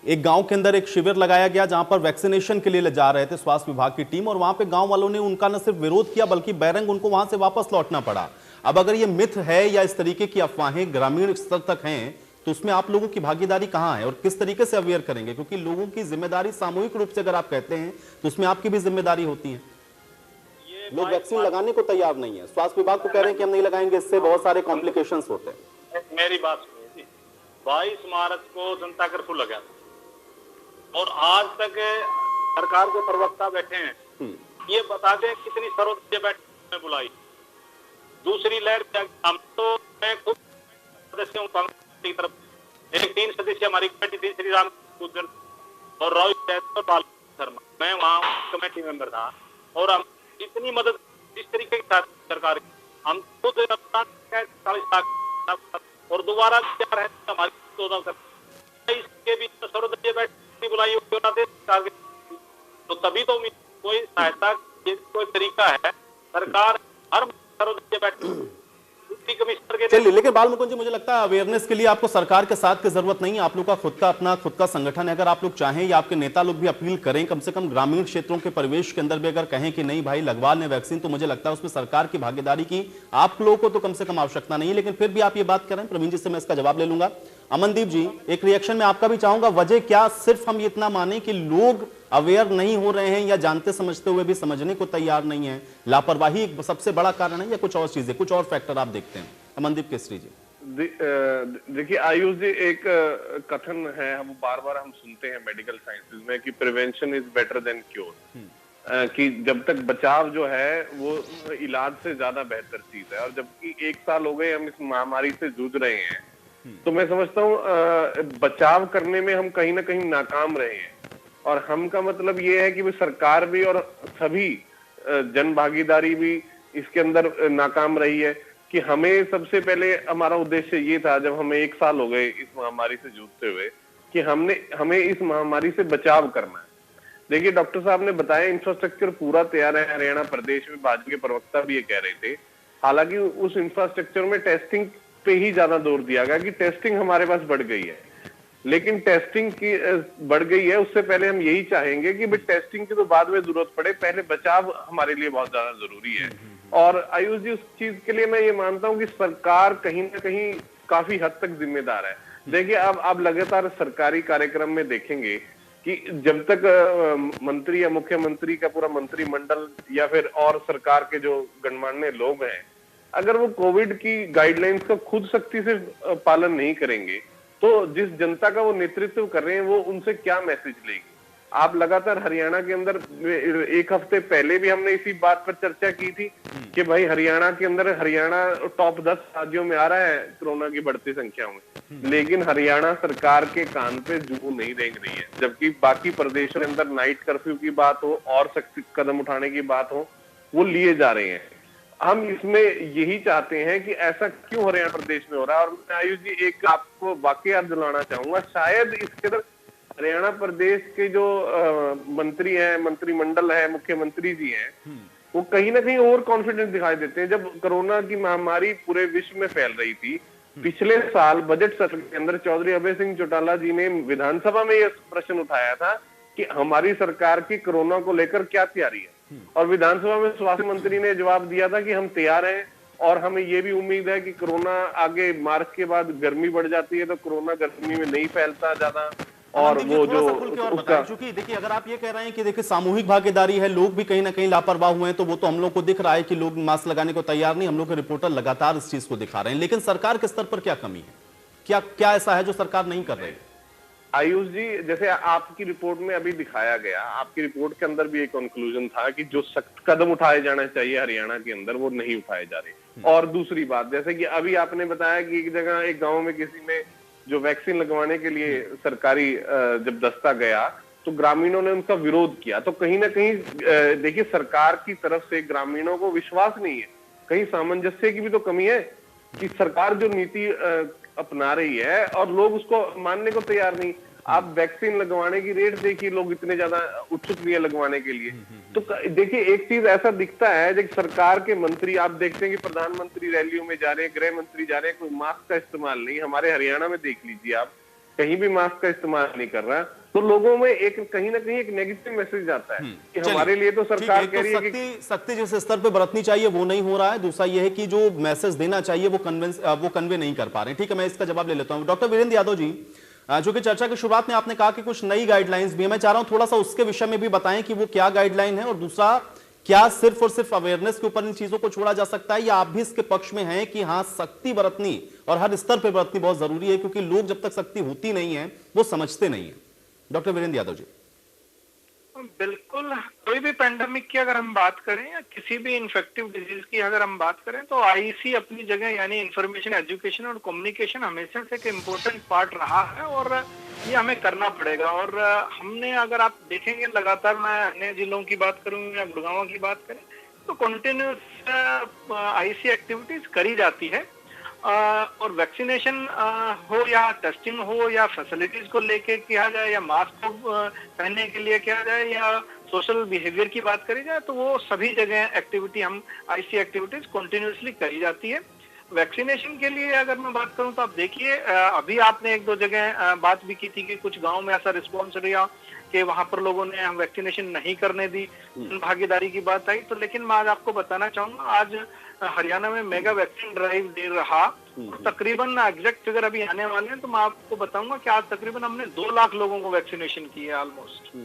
एक गांव के अंदर एक शिविर लगाया गया जहां पर वैक्सीनेशन के लिए ले जा रहे थे स्वास्थ्य विभाग की टीम, और वहां पे गांव वालों ने उनका न सिर्फ विरोध किया बल्कि बैरंग उनको वहां से वापस लौटना पड़ा। अब अगर ये मिथ है या इस तरीके की अफवाहें ग्रामीण स्तर तक हैं, तो उसमें आप लोगों की भागीदारी कहां है और किस तरीके से अवेयर करेंगे? क्योंकि लोगों की जिम्मेदारी सामूहिक रूप से अगर आप कहते हैं तो उसमें आपकी भी जिम्मेदारी होती है। लोग वैक्सीन लगाने को तैयार नहीं है, स्वास्थ्य विभाग को कह रहे हैं कि हम नहीं लगाएंगे, इससे बहुत सारे कॉम्प्लिकेशंस होते हैं। मेरी बात सुनिए, 22 मार्च को जनता कर्फ्यू लगा और आज तक सरकार के प्रवक्ता बैठे हैं, ये बताते हैं कितनी सर्वदलीय बैठक में बुलाई। दूसरी लहर हम तो, मैं खुद सदस्य हूँ कांग्रेस की तरफ, एक 3 सदस्य हमारी कमेटी थी, श्री राम गुर्जर और रॉय शर्मा, मैं वहाँ कमेटी मेंबर था, और हम इतनी मदद इस तरीके के साथ सरकार, हम खुद 40 लाख और दोबारा क्या है हमारी 14 कर इसके बीच में सर्वदलीय बैठक बुलाई सरकार के, तो तभी तो कोई सहायता, कोई तरीका है। सरकार हर सर्वदलीय बैठक चलिए, लेकिन बाल मुकुंद जी, मुझे लगता है अवेयरनेस के लिए आपको सरकार के साथ की जरूरत नहीं है, आप लोग का खुद का संगठन है। अगर आप लोग चाहें या आपके नेता लोग भी अपील करें, कम से कम ग्रामीण क्षेत्रों के परिवेश के अंदर भी अगर कहें कि नहीं भाई लगवा लें वैक्सीन, तो मुझे लगता है उसमें सरकार की भागीदारी की आप लोगों को तो कम से कम आवश्यकता नहीं है। लेकिन फिर भी आप ये बात करें, प्रवीण जी से मैं इसका जवाब ले लूंगा। अमनदीप जी, एक रिएक्शन में आपका भी चाहूंगा, वजह क्या सिर्फ हम इतना माने कि लोग अवेयर नहीं हो रहे हैं या जानते समझते हुए भी समझने को तैयार नहीं है, लापरवाही एक सबसे बड़ा कारण है या कुछ और चीजें, कुछ और फैक्टर आप देखते हैं? अमनदीप केसरी जी। देखिए आयुष जी, एक कथन है, हम बार बार हम सुनते हैं मेडिकल साइंसेज में कि prevention is better than cure, कि जब तक बचाव जो है वो इलाज से ज्यादा बेहतर चीज है। और जबकि 1 साल हो गए हम इस महामारी से जूझ रहे हैं, तो मैं समझता हूँ बचाव करने में हम कहीं ना कहीं नाकाम रहे हैं। और हम का मतलब ये है कि सरकार भी और सभी जन भागीदारी भी इसके अंदर नाकाम रही है। कि हमें सबसे पहले हमारा उद्देश्य ये था, जब हमें 1 साल हो गए इस महामारी से जूझते हुए, कि हमें इस महामारी से बचाव करना है। देखिए डॉक्टर साहब ने बताया इंफ्रास्ट्रक्चर पूरा तैयार है हरियाणा प्रदेश में, भाजपा के प्रवक्ता भी ये कह रहे थे। हालांकि उस इंफ्रास्ट्रक्चर में टेस्टिंग पे ही ज्यादा जोर दिया गया कि टेस्टिंग हमारे पास बढ़ गई है, लेकिन टेस्टिंग की बढ़ गई है, उससे पहले हम यही चाहेंगे कि टेस्टिंग की तो बाद में जरूरत पड़े, पहले बचाव हमारे लिए बहुत ज्यादा जरूरी है। और आयुष जी, उस चीज के लिए मैं ये मानता हूँ कि सरकार कहीं ना कहीं काफी हद तक जिम्मेदार है। देखिए अब आप लगातार सरकारी कार्यक्रम में देखेंगे कि जब तक मंत्री या मुख्यमंत्री का पूरा मंत्रिमंडल या फिर और सरकार के जो गणमान्य लोग हैं, अगर वो कोविड की गाइडलाइंस का खुद सख्ती से पालन नहीं करेंगे, तो जिस जनता का वो नेतृत्व कर रहे हैं वो उनसे क्या मैसेज लेगी? आप लगातार हरियाणा के अंदर, 1 हफ्ते पहले भी हमने इसी बात पर चर्चा की थी कि भाई हरियाणा के अंदर, हरियाणा टॉप 10 राज्यों में आ रहा है कोरोना की बढ़ती संख्या में, लेकिन हरियाणा सरकार के कान पे जू नहीं रेंग रही है। जबकि बाकी प्रदेशों के अंदर नाइट कर्फ्यू की बात हो और सख्त कदम उठाने की बात हो, वो लिए जा रहे हैं। हम इसमें यही चाहते हैं कि ऐसा क्यों हरियाणा प्रदेश में हो रहा है। और मैं आयुष जी एक आपको वाकया दिलाना चाहूंगा, शायद इसके अंदर हरियाणा प्रदेश के जो मंत्री हैं, मंत्रिमंडल है, मुख्यमंत्री जी हैं, वो कहीं ना कहीं और कॉन्फिडेंस दिखाई देते हैं। जब कोरोना की महामारी पूरे विश्व में फैल रही थी, पिछले साल बजट सत्र के अंदर चौधरी अभय सिंह चौटाला जी ने विधानसभा में यह प्रश्न उठाया था कि हमारी सरकार की कोरोना को लेकर क्या तैयारी है, और विधानसभा में स्वास्थ्य मंत्री ने जवाब दिया था कि हम तैयार हैं और हमें ये भी उम्मीद है कि कोरोना आगे मार्च के बाद गर्मी बढ़ जाती है तो कोरोना गर्मी में नहीं फैलता ज्यादा। और वो जो उसका, क्योंकि देखिए अगर आप ये कह रहे हैं कि देखिए सामूहिक भागीदारी है, लोग भी कहीं ना कहीं लापरवाह हुए हैं, तो वो तो हम लोग को दिख रहा है कि लोग मास्क लगाने को तैयार नहीं, हम लोग के रिपोर्टर लगातार इस चीज को दिखा रहे हैं। लेकिन सरकार के स्तर पर क्या कमी है, क्या ऐसा है जो सरकार नहीं कर रही? आयुष जी, जैसे आपकी रिपोर्ट में अभी दिखाया गया, आपकी रिपोर्ट के अंदर भी एक कंक्लूजन था कि जो सख्त कदम उठाए जाना चाहिए हरियाणा के अंदर वो नहीं उठाए जा रहे। और दूसरी बात, जैसे कि अभी आपने बताया कि एक जगह एक गांव में किसी में जो वैक्सीन लगवाने के लिए सरकारी जब दस्ता गया तो ग्रामीणों ने उनका विरोध किया। तो कहीं ना कहीं देखिए सरकार की तरफ से ग्रामीणों को विश्वास नहीं है, कहीं सामंजस्य की भी तो कमी है कि सरकार जो नीति अपना रही है और लोग उसको मानने को तैयार नहीं। आप वैक्सीन लगवाने की रेट देखिए, लोग इतने ज्यादा उत्सुक नहीं है लगवाने के लिए। तो देखिए एक चीज ऐसा दिखता है, जब सरकार के मंत्री आप देखते हैं कि प्रधानमंत्री रैलियों में जा रहे हैं, गृह मंत्री जा रहे हैं, कोई मास्क का इस्तेमाल नहीं। हमारे हरियाणा में देख लीजिए आप, कहीं भी मास्क का इस्तेमाल नहीं कर रहा, तो लोगों में एक कहीं ना कहीं एक नेगेटिव मैसेज आता है कि हमारे लिए तो सरकार कह रही है कि सख्ती जिस स्तर पे बरतनी चाहिए वो नहीं हो रहा है। दूसरा ये है कि जो मैसेज देना चाहिए वो कन्वे नहीं कर पा रहे हैं। ठीक है, मैं इसका जवाब ले लेता हूं। डॉक्टर वीरेंद्र यादव जी, जो कि चर्चा की शुरुआत में आपने कहा कि कुछ नई गाइडलाइंस भी है, मैं चाह रहा हूं थोड़ा सा उसके विषय में भी बताएं कि वो क्या गाइडलाइन है, और दूसरा क्या सिर्फ और सिर्फ अवेयरनेस के ऊपर इन चीजों को छोड़ा जा सकता है, या आप भी इसके पक्ष में हैं कि हाँ सख्ती बरतनी और हर स्तर पर बरतनी बहुत जरूरी है, क्योंकि लोग जब तक सख्ती होती नहीं है वो समझते नहीं है। डॉक्टर वीरेंद्र यादव जी। बिल्कुल, कोई भी पेंडेमिक की अगर हम बात करें या किसी भी इन्फेक्टिव डिजीज की अगर हम बात करें तो आईसी अपनी जगह यानी इंफॉर्मेशन, एजुकेशन और कम्युनिकेशन हमेशा से एक इम्पोर्टेंट पार्ट रहा है और ये हमें करना पड़ेगा। और हमने अगर आप देखेंगे लगातार, मैं अन्य जिलों की बात करूं या गुड़गांव की बात करें तो कंटिन्यूस आईसी एक्टिविटीज करी जाती है। और वैक्सीनेशन हो या टेस्टिंग हो या फैसिलिटीज को लेके किया जाए या मास्क पहनने के लिए किया जाए या सोशल बिहेवियर की बात करी जाए, तो वो सभी जगह एक्टिविटी हम आईसी एक्टिविटीज कंटिन्यूसली करी जाती है। वैक्सीनेशन के लिए अगर मैं बात करूं तो आप देखिए, अभी आपने एक दो जगह बात भी की थी कि कुछ गांव में ऐसा रिस्पॉन्स रहा कि वहां पर लोगों ने हम वैक्सीनेशन नहीं करने दी, भागीदारी की बात आई। तो लेकिन मैं आज आपको बताना चाहूंगा, आज हरियाणा में मेगा वैक्सीन ड्राइव डे रहा, तकरीबन एग्जैक्ट फिगर अभी आने वाले हैं तो मैं आपको बताऊंगा कि आज तकरीबन हमने 2 लाख लोगों को वैक्सीनेशन की है ऑलमोस्ट।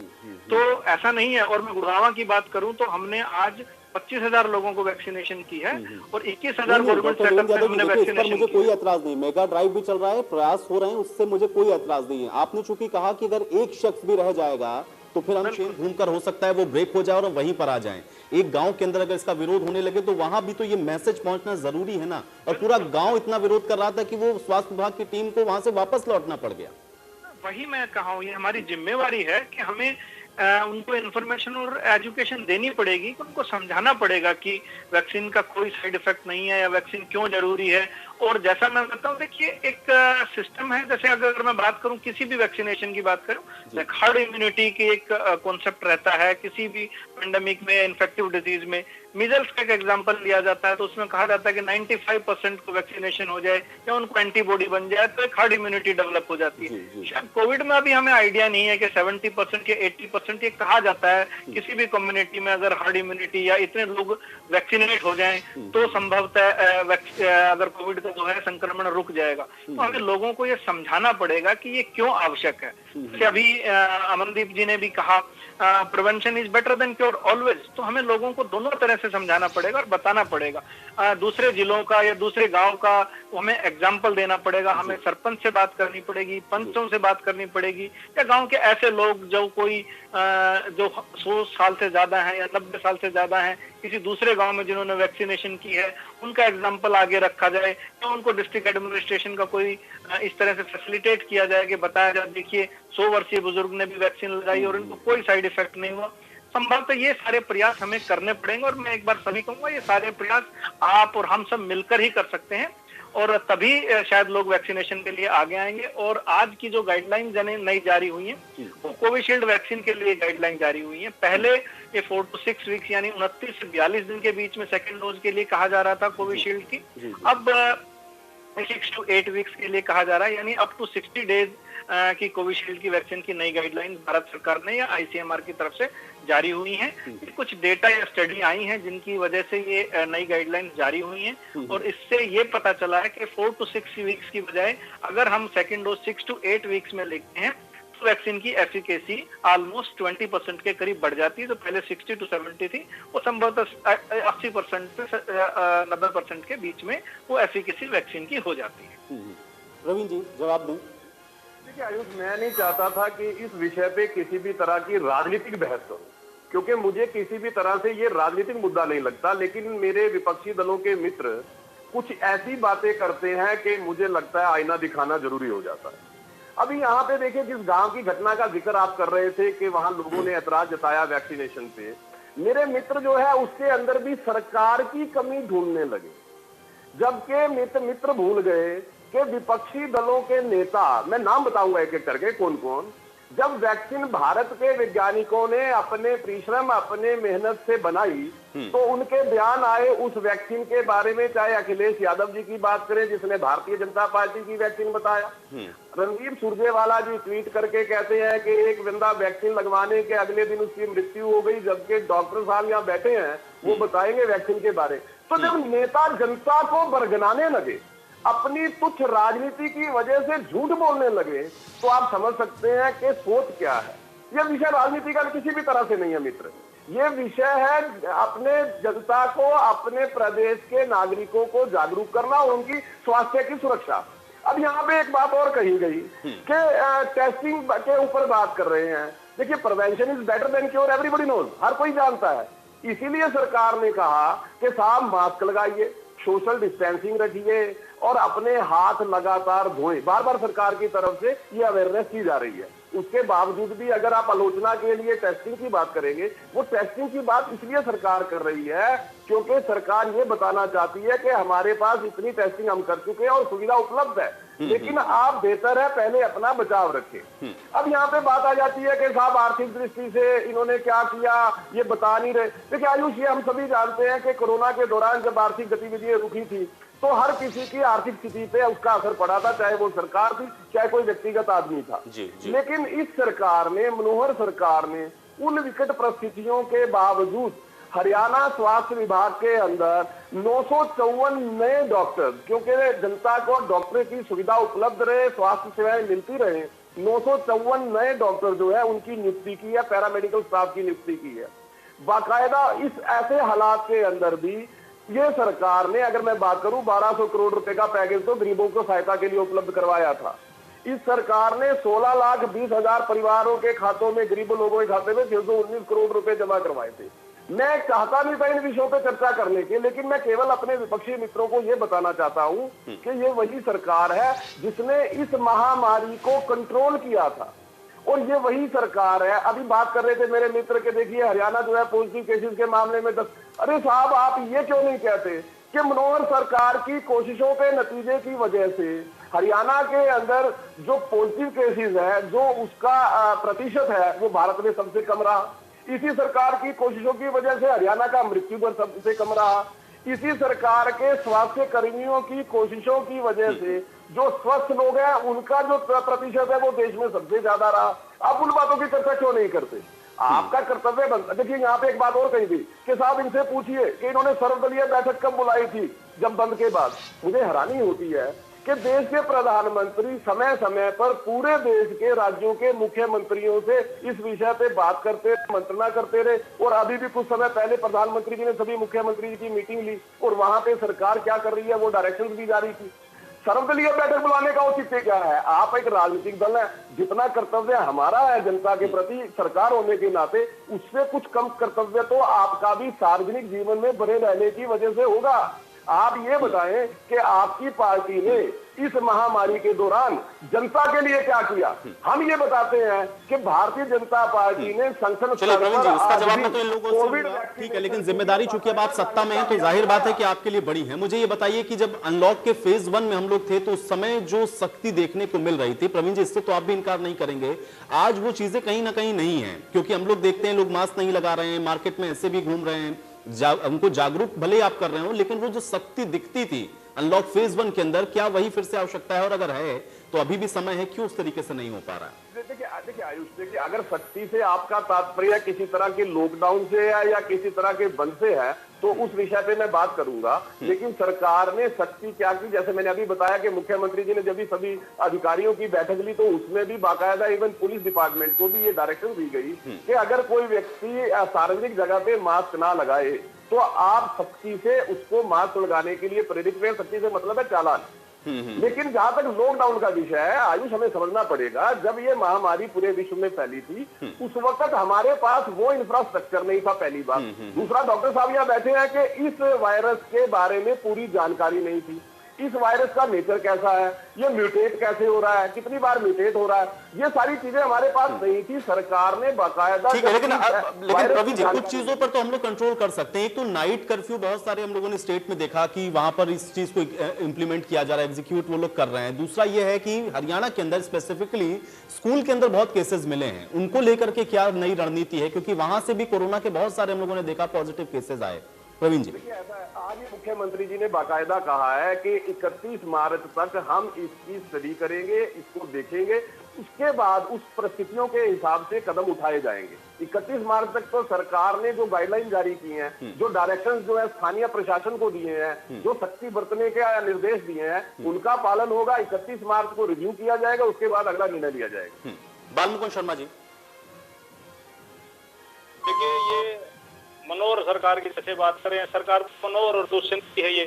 तो ऐसा नहीं है। और मैं गुड़गांव की बात करूं तो हमने आज 25,000 लोगों को वैक्सीनेशन की है और 21,000 गवर्नमेंट सेटअप में हमने वैक्सीनेशन मुझे कोई एतराज नहीं, मेगा ड्राइव भी चल रहा है, प्रयास हो रहे हैं, उससे मुझे कोई एतराज नहीं है। आपने चूंकि कहा कि अगर एक शख्स भी रह जाएगा तो फिर हम चेन घूमकर हो सकता है वो ब्रेक हो जाए और वहीं पर आ जाएं। एक गांव के अंदर अगर इसका विरोध होने लगे तो वहां भी तो ये मैसेज पहुंचना जरूरी है ना। और पूरा गांव इतना विरोध कर रहा था कि वो स्वास्थ्य विभाग की टीम को वहां से वापस लौटना पड़ गया। वही मैं कहा हूं, ये हमारी जिम्मेवारी है कि हमें उनको इन्फॉर्मेशन और एजुकेशन देनी पड़ेगी, उनको समझाना पड़ेगा कि वैक्सीन का कोई साइड इफेक्ट नहीं है या वैक्सीन क्यों जरूरी है। और जैसा मैं कहता हूँ, देखिए एक सिस्टम है, जैसे अगर मैं बात करूं किसी भी वैक्सीनेशन की बात करूं, हर्ड इम्यूनिटी की एक कॉन्सेप्ट रहता है किसी भी पेंडेमिक में, इन्फेक्टिव डिजीज में। मीजल्स का एक एग्जांपल लिया जाता है तो उसमें कहा जाता है कि 95% को वैक्सीनेशन हो जाए या उनको एंटीबॉडी बन जाए तो एक हर्ड इम्यूनिटी डेवलप हो जाती है। शायद कोविड में अभी हमें आइडिया नहीं है कि 70% या 80% ये कहा जाता है किसी भी कम्युनिटी में अगर हर्ड इम्यूनिटी या इतने लोग वैक्सीनेट हो जाएं तो संभवतः अगर कोविड का जो है संक्रमण रुक जाएगा। तो हमें लोगों को ये समझाना पड़ेगा कि ये क्यों आवश्यक है। जैसे अभी अमनदीप जी ने भी कहा, prevention is better than cure always. तो हमें लोगों को दोनों तरह से समझाना पड़ेगा और बताना पड़ेगा। दूसरे जिलों का या दूसरे गांव का हमें एग्जाम्पल देना पड़ेगा, हमें सरपंच से बात करनी पड़ेगी, पंचों से बात करनी पड़ेगी, या गांव के ऐसे लोग जो कोई जो 100 साल से ज्यादा है या 90 साल से ज्यादा है किसी दूसरे गांव में जिन्होंने वैक्सीनेशन की है, उनका एग्जाम्पल आगे रखा जाए या उनको डिस्ट्रिक्ट एडमिनिस्ट्रेशन का कोई इस तरह से फैसिलिटेट किया जाए कि बताया जाए देखिए 100 वर्षीय बुजुर्ग ने भी वैक्सीन लगाई और इनको कोई साइड इफेक्ट नहीं हुआ। संभवतः ये सारे प्रयास हमें करने पड़ेंगे और मैं एक बार सभी कहूंगा ये सारे प्रयास आप और हम सब मिलकर ही कर सकते हैं और तभी शायद लोग वैक्सीनेशन के लिए आगे आएंगे। और आज की जो गाइडलाइन नई जारी हुई है वो कोविशील्ड वैक्सीन के लिए गाइडलाइन जारी हुई है। पहले ये 4 to 6 वीक्स यानी 29 से 42 दिन के बीच में सेकेंड डोज के लिए कहा जा रहा था कोविशील्ड की, अब 6 to 8 वीक्स के लिए कहा जा रहा है, यानी अप टू 60 डेज की कोविशील्ड की वैक्सीन की नई गाइडलाइन भारत सरकार ने या आईसीएमआर की तरफ से जारी हुई हैं। कुछ डेटा या स्टडी आई हैं जिनकी वजह से ये नई गाइडलाइन जारी हुई हैं और इससे ये पता चला है कि 4 to 6 वीक्स की बजाय अगर हम सेकेंड डोज 6 to 8 वीक्स में लेते हैं तो वैक्सीन की एफिकेसी ऑलमोस्ट 20% के करीब बढ़ जाती है। तो पहले 60 to 70 थी, वो संभवतः 80% से 90% के बीच में वो एफिकेसी वैक्सीन की हो जाती है। रवीन जी जवाब दें। देखिए आयुष, मैं नहीं चाहता था कि इस विषय पे किसी भी तरह की राजनीतिक बहस हो, क्योंकि मुझे किसी भी तरह से ये राजनीतिक मुद्दा नहीं लगता, लेकिन मेरे विपक्षी दलों के मित्र कुछ ऐसी बातें करते हैं कि मुझे लगता है आईना दिखाना जरूरी हो जाता है। अभी यहाँ पे देखिए, जिस गांव की घटना का जिक्र आप कर रहे थे कि वहां लोगों ने ऐतराज जताया वैक्सीनेशन पे, मेरे मित्र जो है उसके अंदर भी सरकार की कमी ढूंढने लगे, जबकि मित्र भूल गए कि विपक्षी दलों के नेता, मैं नाम बताऊंगा एक एक करके कौन कौन, जब वैक्सीन भारत के वैज्ञानिकों ने अपने परिश्रम अपने मेहनत से बनाई तो उनके बयान आए उस वैक्सीन के बारे में, चाहे अखिलेश यादव जी की बात करें जिसने भारतीय जनता पार्टी की वैक्सीन बताया, रणदीप सुरजेवाला जी ट्वीट करके कहते हैं कि एक बंदा वैक्सीन लगवाने के अगले दिन उसकी मृत्यु हो गई, जबकि डॉक्टर साहब यहाँ बैठे हैं वो बताएंगे वैक्सीन के बारे। तो जब नेता जनता को बरगनाने लगे, अपनी तुच्छ राजनीति की वजह से झूठ बोलने लगे, तो आप समझ सकते हैं कि सोच क्या है। यह विषय राजनीति का किसी भी तरह से नहीं है मित्र, ये विषय है अपने जनता को, अपने प्रदेश के नागरिकों को जागरूक करना और उनकी स्वास्थ्य की सुरक्षा। अब यहाँ पे एक बात और कही गई कि टेस्टिंग के ऊपर बात कर रहे हैं। देखिए, prevention is better than cure, everybody knows, हर कोई जानता है। इसीलिए सरकार ने कहा कि साहब मास्क लगाइए, सोशल डिस्टेंसिंग रखिए और अपने हाथ लगातार धोएं। बार बार सरकार की तरफ से ये अवेयरनेस की जा रही है। उसके बावजूद भी अगर आप आलोचना के लिए टेस्टिंग की बात करेंगे, वो टेस्टिंग की बात इसलिए सरकार कर रही है क्योंकि सरकार ये बताना चाहती है कि हमारे पास इतनी टेस्टिंग हम कर चुके हैं और सुविधा उपलब्ध है, लेकिन आप बेहतर है पहले अपना बचाव रखें। अब यहाँ पे बात आ जाती है कि साहब आर्थिक दृष्टि से इन्होंने क्या किया ये बता नहीं रहे। देखिए आयुष, ये हम सभी जानते हैं कि कोरोना के दौरान जब आर्थिक गतिविधियां रुकी थी तो हर किसी की आर्थिक स्थिति पे उसका असर पड़ा था, चाहे वो सरकार थी चाहे कोई व्यक्तिगत आदमी था। लेकिन इस सरकार ने, मनोहर सरकार ने, उन विकट परिस्थितियों के बावजूद हरियाणा स्वास्थ्य विभाग के अंदर 954 नए डॉक्टर, क्योंकि जनता को डॉक्टर की सुविधा उपलब्ध रहे, स्वास्थ्य सेवाएं मिलती रहे, 954 नए डॉक्टर जो है उनकी नियुक्ति की है, पैरामेडिकल स्टाफ की नियुक्ति की है। बाकायदा इस ऐसे हालात के अंदर भी ये सरकार ने, अगर मैं बात करूं, 1200 करोड़ रुपए का पैकेज तो गरीबों को सहायता के लिए उपलब्ध करवाया था। इस सरकार ने 16,20,000 परिवारों के खातों में, गरीब लोगों के खाते में 619 करोड़ रुपए जमा करवाए थे। मैं चाहता नहीं था इन विषयों पे चर्चा करने के, लेकिन मैं केवल अपने विपक्षी मित्रों को ये बताना चाहता हूं कि ये वही सरकार है जिसने इस महामारी को कंट्रोल किया था और ये वही सरकार है। अभी बात कर रहे थे मेरे मित्र के, देखिए हरियाणा जो है पॉजिटिव केसेस के मामले में 10। अरे साहब, आप ये क्यों नहीं कहते कि मनोहर सरकार की कोशिशों के नतीजे की वजह से हरियाणा के अंदर जो पॉजिटिव केसेस है, जो उसका प्रतिशत है, वो भारत में सबसे कम रहा। इसी सरकार की कोशिशों की वजह से हरियाणा का मृत्यु दर सबसे कम रहा। इसी सरकार के स्वास्थ्य कर्मियों की कोशिशों की वजह से जो स्वस्थ लोग हैं उनका जो प्रतिशत है वो देश में सबसे ज्यादा रहा। आप उन बातों की चर्चा क्यों नहीं करते? आपका कर्तव्य बनता। देखिए यहाँ पे एक बात और कही थी कि साहब इनसे पूछिए कि इन्होंने सर्वदलीय बैठक कब बुलाई थी, जब बंद के बाद। मुझे हैरानी होती है कि देश के प्रधानमंत्री समय समय पर पूरे देश के राज्यों के मुख्यमंत्रियों से इस विषय पे बात करते, मंत्रणा करते रहे। और अभी भी कुछ समय पहले प्रधानमंत्री जी ने सभी मुख्यमंत्री की मीटिंग ली और वहां पे सरकार क्या कर रही है वो डायरेक्शन भी जारी की। सर्वदलीय बैठक बुलाने का औचित्य क्या है? आप एक राजनीतिक दल है, जितना कर्तव्य हमारा है जनता के प्रति सरकार होने के नाते, उससे कुछ कम कर्तव्य तो आपका भी सार्वजनिक जीवन में बने रहने की वजह से होगा। आप ये बताएं कि आपकी पार्टी ने इस महामारी के दौरान जनता के लिए क्या किया। हम ये बताते हैं कि भारतीय जनता पार्टी ने संसद। चलिए प्रवीण जी, इसका जवाब तो इन लोगों से ठीक है, लेकिन जिम्मेदारी चूंकि अब आप सत्ता में हैं तो जाहिर बात है कि आपके लिए बड़ी है। मुझे ये बताइए कि जब अनलॉक के फेज 1 में हम लोग थे तो उस समय जो सख्ती देखने को मिल रही थी, प्रवीण जी इससे तो आप भी इनकार नहीं करेंगे, आज वो चीजें कहीं ना कहीं नहीं है। क्योंकि हम लोग देखते हैं लोग मास्क नहीं लगा रहे हैं, मार्केट में ऐसे भी घूम रहे हैं, उनको जागरूक भले आप कर रहे हो, लेकिन वो जो सख्ती दिखती थी अनलॉक फेज 1 के अंदर, क्या वही फिर से आवश्यकता है? और अगर है तो अभी भी समय है, क्यों उस तरीके से नहीं हो पा रहा है? देखिए आयुष, देखिए अगर सख्ती से आपका तात्पर्य किसी तरह के लॉकडाउन से है या किसी तरह के बंद से है तो उस विषय पे मैं बात करूंगा। लेकिन सरकार ने सख्ती क्या की, जैसे मैंने अभी बताया कि मुख्यमंत्री जी ने जब भी सभी अधिकारियों की बैठक ली तो उसमें भी बाकायदा इवन पुलिस डिपार्टमेंट को भी ये डायरेक्शन दी गई कि अगर कोई व्यक्ति सार्वजनिक जगह पे मास्क ना लगाए तो आप सख्ती से उसको मास्क लगाने के लिए प्रेरित करें। सख्ती से मतलब है चालान। लेकिन जहां तक लॉकडाउन का विषय है आयुष, हमें समझना पड़ेगा, जब ये महामारी पूरे विश्व में फैली थी उस वक्त हमारे पास वो इंफ्रास्ट्रक्चर नहीं था, पहली बात। दूसरा, डॉक्टर साहब यहाँ बैठे हैं कि इस वायरस के बारे में पूरी जानकारी नहीं थी। इस वायरस का नेचर कैसा है, ये म्यूटेट कैसे हो रहा है, कितनी बार म्यूटेट हो रहा है, ये सारी चीजें हमारे पास नहीं थी। सरकार ने बाकायदा ठीक है, लेकिन प्रवीण जी कुछ चीजों पर तो हम लोग कंट्रोल कर सकते हैं। एक तो नाइट कर्फ्यू बहुत सारे हम लोगों ने स्टेट में देखा कि वहां पर इस चीज को इंप्लीमेंट किया जा रहा है, एग्जीक्यूट वो लोग कर रहे हैं। दूसरा ये है कि हरियाणा के अंदर स्पेसिफिकली स्कूल के अंदर बहुत केसेस मिले हैं, उनको लेकर के क्या नई रणनीति है, क्योंकि वहां से भी कोरोना के बहुत सारे हम लोगों ने देखा पॉजिटिव केसेस आए। प्रवीण जी, देखिए ऐसा है, आज ही मुख्यमंत्री जी ने बाकायदा कहा है कि 31 मार्च तक हम इसकी स्टडी करेंगे, इसको देखेंगे, उसके बाद उस परिस्थितियों के हिसाब से कदम उठाए जाएंगे। 31 मार्च तक तो सरकार ने जो गाइडलाइन जारी की हैं, जो डायरेक्शंस जो है स्थानीय प्रशासन को दिए हैं, जो सख्ती बरतने के निर्देश दिए हैं, उनका पालन होगा। 31 मार्च को रिव्यू किया जाएगा, उसके बाद अगला निर्णय लिया जाएगा। बालमुकुंद शर्मा जी, देखिए ये मनोहर सरकार की जैसे बात करें, सरकार मनोहर और दुष्यंत की है ये,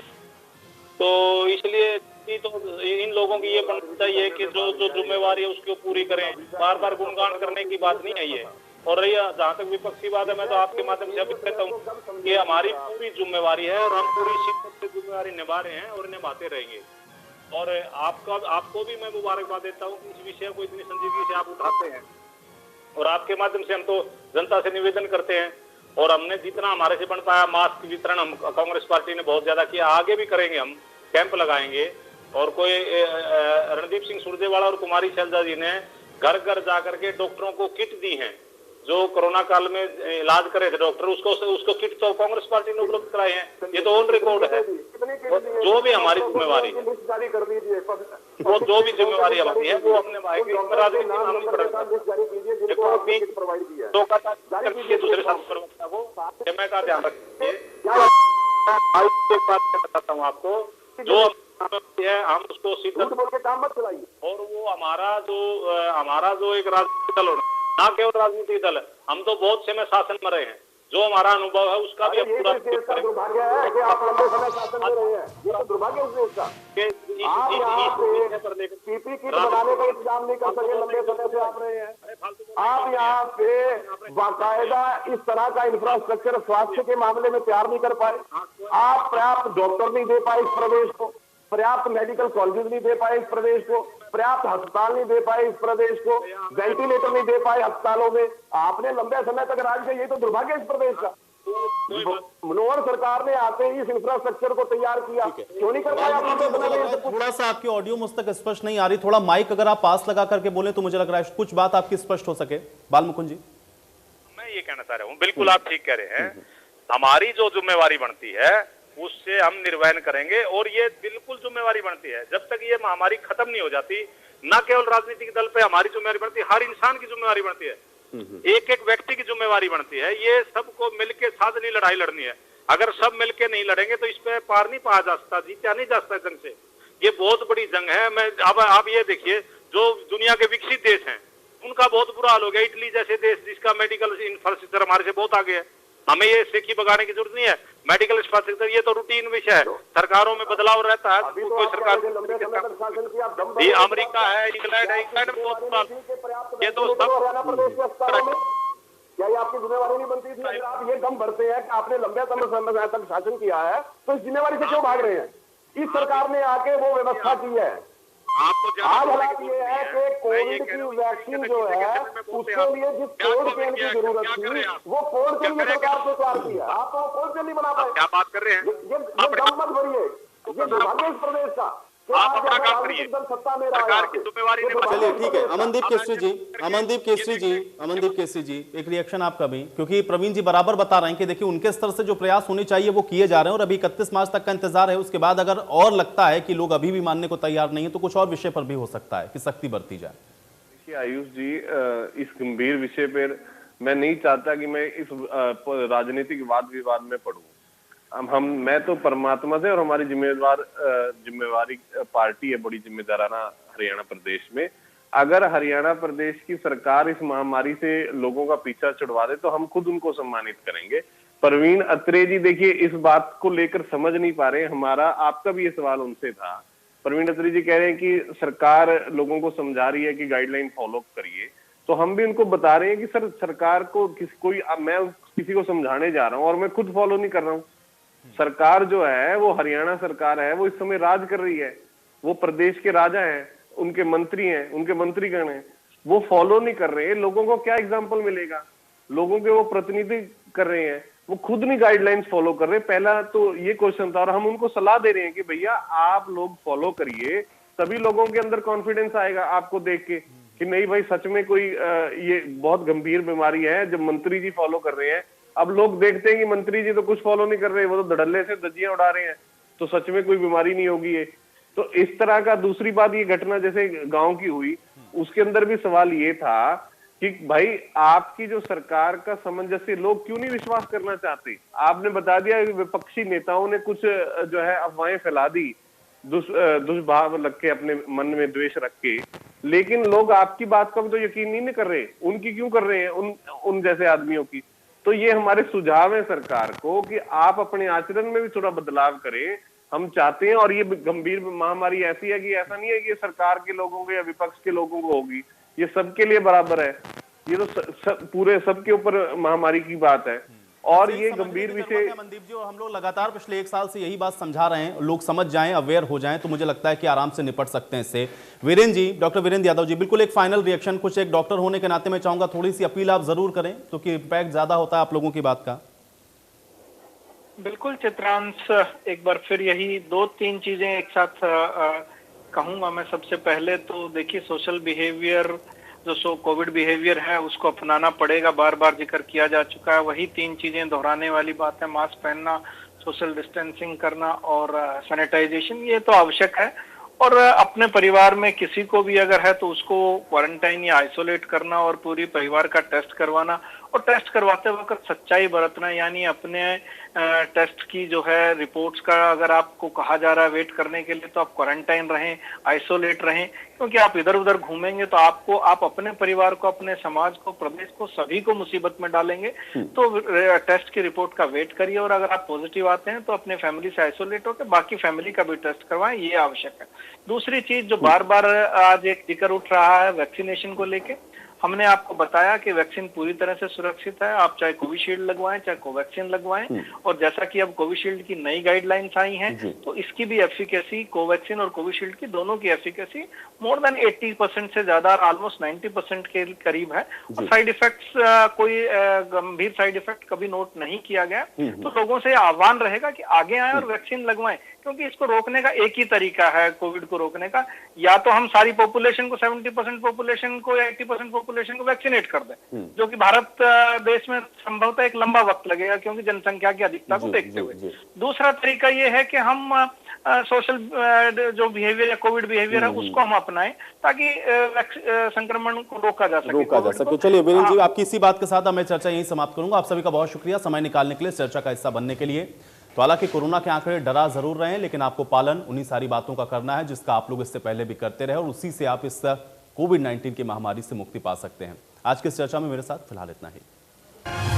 तो इसलिए तो इन लोगों की ये बनना चाहिए कि जो जिम्मेवारी है उसको पूरी करें। बार बार गुणगान करने की बात नहीं है ये। और रही जहाँ तक विपक्षी बात है, मैं तो आपके माध्यम से अभी कहता हूँ कि हमारी पूरी जिम्मेवारी है और हम पूरी शिद्दत से जिम्मेवारी निभा रहे हैं और निभाते रहेंगे। और आपको भी मैं मुबारकबाद देता हूँ कि इस विषय को इतनी संजीदगी से आप उठाते हैं, और आपके माध्यम से हम तो जनता से निवेदन करते हैं, और हमने जितना हमारे से बन पाया मास्क वितरण हम कांग्रेस पार्टी ने बहुत ज्यादा किया, आगे भी करेंगे। हम कैंप लगाएंगे, और कोई रणदीप सिंह सुरजेवाला और कुमारी शैलजा जी ने घर घर जाकर के डॉक्टरों को किट दी हैं, जो कोरोना काल में इलाज करे थे डॉक्टर, उसको किट तो कांग्रेस पार्टी ने उपलब्ध कराए हैं। ये तो ऑन रिकॉर्ड है। जो भी हमारी जिम्मेवारी है, वो जो भी जिम्मेवारी हमारी है वो हमने राजनीति माननी पड़ेगा। दूसरे प्रवक्ता को समय का ध्यान रखिए। एक बात मैं बताता हूँ आपको, जो है हम उसको सीधा काम मत चलाइए। और वो हमारा जो एक राजनीतिक दल होना, ना केवल राजनीतिक दल है, हम तो बहुत समय शासन में रहे हैं, जो हमारा अनुभव है उसका भी पूरा दुर्भाग्य है कि आप लंबे समय शासन में रहे हैं। ये तो दुर्भाग्य है देश का। आप यहाँ पे पीपी किट बनाने का इंतजाम नहीं कर सके, लंबे समय से आप रहे हैं। आप यहाँ पे बाकायदा इस तरह का इंफ्रास्ट्रक्चर स्वास्थ्य के मामले में तैयार नहीं कर पाए। आप पर्याप्त डॉक्टर नहीं दे पाए इस प्रदेश को, पर्याप्त मेडिकल कॉलेज नहीं दे पाए इस प्रदेश को, पर्याप्त अस्पताल नहीं दे पाए इस प्रदेश को, वेंटिलेटर नहीं दे पाए अस्पतालों में। आपने लंबे समय तक राज किया, ये तो दुर्भाग्य है इस प्रदेश का। मनोहर सरकार ने आते ही इस इंफ्रास्ट्रक्चर को तैयार किया, क्यों नहीं कर पाया? थोड़ा सा आपकी ऑडियो मुझ तक स्पष्ट नहीं आ रही, थोड़ा माइक अगर आप पास लगा करके बोले तो मुझे लग रहा है कुछ बात आपकी स्पष्ट हो सके। बालमुकुंद जी, मैं ये कहना चाह रहा हूँ, बिल्कुल आप ठीक कह रहे हैं। हमारी जो जिम्मेवारी बनती है उससे हम निर्वहन करेंगे, और ये बिल्कुल जिम्मेवारी बनती है जब तक ये महामारी खत्म नहीं हो जाती। न केवल राजनीतिक दल पे हमारी जिम्मेवारी बनती है, हर इंसान की जिम्मेवारी बनती है, एक एक व्यक्ति की जिम्मेवारी बनती है। ये सबको मिलके साधनी लड़ाई लड़नी है। अगर सब मिलके नहीं लड़ेंगे तो इस पे पार नहीं पाया जा सकता, जीता नहीं जा सकता जंग से। ये बहुत बड़ी जंग है। मैं अब आप ये देखिए, जो दुनिया के विकसित देश हैं उनका बहुत बुरा हाल हो गया। इटली जैसे देश जिसका मेडिकल इंफ्रास्ट्रक्चर हमारे से बहुत आगे है, हमें ये सेखी बगाने की जरूरत नहीं है। मेडिकल इंफ्रास्ट्रक्चर ये तो रूटीन विषय है, सरकारों में बदलाव रहता है। कोई सरकार ये अमेरिका है, इंग्लैंड है, इंग्लैंड में बहुत बुरा, ये तो सब क्या ये आपकी जिम्मेवारी नहीं बनती थी? अगर आप ये दम भरते हैं कि आपने लंबे समय तक शासन किया है, तो इस जिम्मेवारी से क्यों भाग रहे हैं? इस सरकार ने आके वो व्यवस्था की है। आज हालात ये है कि कोविड की वैक्सीन जो है उसके लिए जिस कोल्ड चेन की जरूरत थी वो कोल्ड चेन में सरकार को तैयार किया, आप तो कोल्ड चेन नहीं बना पाए। क्या बात कर रहे हैं? ये दम मत भरिए, ये दुर्भाग्य इस प्रदेश का। आप अपना काम करिए, सरकार की जिम्मेवारी। चलिए ठीक है। अमनदीप केसरी जी, एक रिएक्शन आपका भी, क्योंकि प्रवीण जी बराबर बता रहे हैं कि देखिए उनके स्तर से जो प्रयास होने चाहिए वो किए जा रहे हैं, और अभी 31 मार्च तक का इंतजार है। उसके बाद अगर और लगता है कि लोग अभी भी मानने को तैयार नहीं है तो कुछ और विषय पर भी हो सकता है कि सख्ती बरती जाए। देखिए आयुष जी, इस गंभीर विषय पर मैं नहीं चाहता कि मैं इस राजनीतिक वाद विवाद में पड़ूं। मैं तो परमात्मा से, और हमारी जिम्मेवारी पार्टी है बड़ी जिम्मेदाराना हरियाणा प्रदेश में। अगर हरियाणा प्रदेश की सरकार इस महामारी से लोगों का पीछा छुड़वा दे तो हम खुद उनको सम्मानित करेंगे। प्रवीण अत्रे जी देखिए इस बात को लेकर समझ नहीं पा रहे। आपका भी ये सवाल उनसे था। प्रवीण अत्रे जी कह रहे हैं कि सरकार लोगों को समझा रही है कि गाइडलाइन फॉलो करिए, तो हम भी उनको बता रहे हैं कि सर सरकार को मैं किसी को समझाने जा रहा हूँ और मैं खुद फॉलो नहीं कर रहा हूँ। सरकार जो है वो हरियाणा सरकार है, वो इस समय राज कर रही है, वो प्रदेश के राजा हैं, उनके मंत्री हैं, उनके मंत्रीगण हैं, वो फॉलो नहीं कर रहे हैं। लोगों को क्या एग्जाम्पल मिलेगा? लोगों के वो प्रतिनिधि कर रहे हैं, वो खुद नहीं गाइडलाइंस फॉलो कर रहे। पहला तो ये क्वेश्चन था, और हम उनको सलाह दे रहे हैं कि भैया आप लोग फॉलो करिए, तभी लोगों के अंदर कॉन्फिडेंस आएगा आपको देख के कि नहीं भाई सच में कोई ये बहुत गंभीर बीमारी है। जब मंत्री जी फॉलो कर रहे हैं, अब लोग देखते हैं कि मंत्री जी तो कुछ फॉलो नहीं कर रहे, वो तो धड़ल्ले से धज्जियां उड़ा रहे हैं, तो सच में कोई बीमारी नहीं होगी ये। तो इस तरह का दूसरी बात, ये घटना जैसे गांव की हुई, उसके अंदर भी सवाल ये था कि भाई आपकी जो सरकार का सामंजस्य, लोग क्यों नहीं विश्वास करना चाहते? आपने बता दिया कि विपक्षी नेताओं ने कुछ जो है अफवाहें फैला दी, दुष्भाव रख के, अपने मन में द्वेष रख के, लेकिन लोग आपकी बात का भी तो यकीन नहीं कर रहे। उनकी क्यों कर रहे हैं, उन जैसे आदमियों की? तो ये हमारे सुझाव है सरकार को कि आप अपने आचरण में भी थोड़ा बदलाव करें, हम चाहते हैं। और ये गंभीर महामारी ऐसी है कि ऐसा नहीं है कि ये सरकार के लोगों को या विपक्ष के लोगों को होगी, ये सबके लिए बराबर है। ये तो पूरे सबके ऊपर महामारी की बात है। और ये गंभीर विषय, मनदीप जी, और हम लोग लगातार पिछले 1 साल से यही बात समझा रहे हैं, लोग समझ जाएं, अवेयर हो जाएं, तो मुझे लगता है कि आराम से निपट सकते हैं इससे। वीरेंद्र जी, डॉक्टर वीरेंद्र यादव जी, बिल्कुल एक फाइनल रिएक्शन, कुछ एक डॉक्टर होने के नाते मैं चाहूंगा थोड़ी सी अपील आप जरूर करें, क्योंकि इम्पैक्ट ज्यादा होता है आप लोगों की बात का। बिल्कुल चित्रांश, एक बार फिर यही 2-3 चीजें एक साथ कहूंगा मैं। सबसे पहले तो देखिए, सोशल बिहेवियर जो कोविड बिहेवियर है उसको अपनाना पड़ेगा, बार बार जिक्र किया जा चुका है। वही 3 चीजें दोहराने वाली बात है, मास्क पहनना, सोशल डिस्टेंसिंग करना और सैनिटाइजेशन, ये तो आवश्यक है। और अपने परिवार में किसी को भी अगर है तो उसको क्वारंटाइन या आइसोलेट करना और पूरी परिवार का टेस्ट करवाना, और टेस्ट करवाते वक्त सच्चाई बरतना, यानी अपने टेस्ट की जो है रिपोर्ट्स का अगर आपको कहा जा रहा है वेट करने के लिए, तो आप क्वारंटाइन रहें, आइसोलेट रहें, क्योंकि आप इधर उधर घूमेंगे तो आप अपने परिवार को, अपने समाज को, प्रदेश को, सभी को मुसीबत में डालेंगे। तो टेस्ट की रिपोर्ट का वेट करिए, और अगर आप पॉजिटिव आते हैं तो अपने फैमिली से आइसोलेट होकर बाकी फैमिली का भी टेस्ट करवाएं, ये आवश्यक है। दूसरी चीज जो बार बार आज एक जिक्र उठ रहा है वैक्सीनेशन को लेके, हमने आपको बताया कि वैक्सीन पूरी तरह से सुरक्षित है। आप चाहे कोविशील्ड लगवाएं, चाहे कोवैक्सीन लगवाएं, और जैसा कि अब कोविशील्ड की नई गाइडलाइंस आई हैं, तो इसकी भी एफिकेसी, कोवैक्सीन और कोविशील्ड की दोनों की एफिकेसी मोर देन 80% से ज्यादा, ऑलमोस्ट 90% के करीब है। और साइड इफेक्ट्स, कोई गंभीर साइड इफेक्ट कभी नोट नहीं किया गया। तो लोगों से आह्वान रहेगा कि आगे आए और वैक्सीन लगवाएं, क्योंकि इसको रोकने का एक ही तरीका है, कोविड को रोकने का, या तो हम सारी पॉपुलेशन को, 70% पॉपुलेशन को या 80% पॉपुलेशन को वैक्सीनेट कर दें, जो कि भारत देश में संभवतः एक लंबा वक्त लगेगा क्योंकि जनसंख्या की अधिकता को देखते हुए। दूसरा तरीका ये है कि हम सोशल जो बिहेवियर या कोविड बिहेवियर है उसको हम अपनाएं, ताकि संक्रमण को रोका जा सके। चलिए वीरेंद्र जी, आपकी इसी बात के साथ मैं चर्चा यहीं समाप्त करूंगा। आप सभी का बहुत शुक्रिया समय निकालने के लिए, चर्चा का हिस्सा बनने के लिए। तो हालांकि कोरोना के आंकड़े डरा जरूर रहे हैं, लेकिन आपको पालन उन्हीं सारी बातों का करना है जिसका आप लोग इससे पहले भी करते रहे, और उसी से आप इस कोविड-19 की महामारी से मुक्ति पा सकते हैं। आज की इस चर्चा में मेरे साथ फिलहाल इतना ही।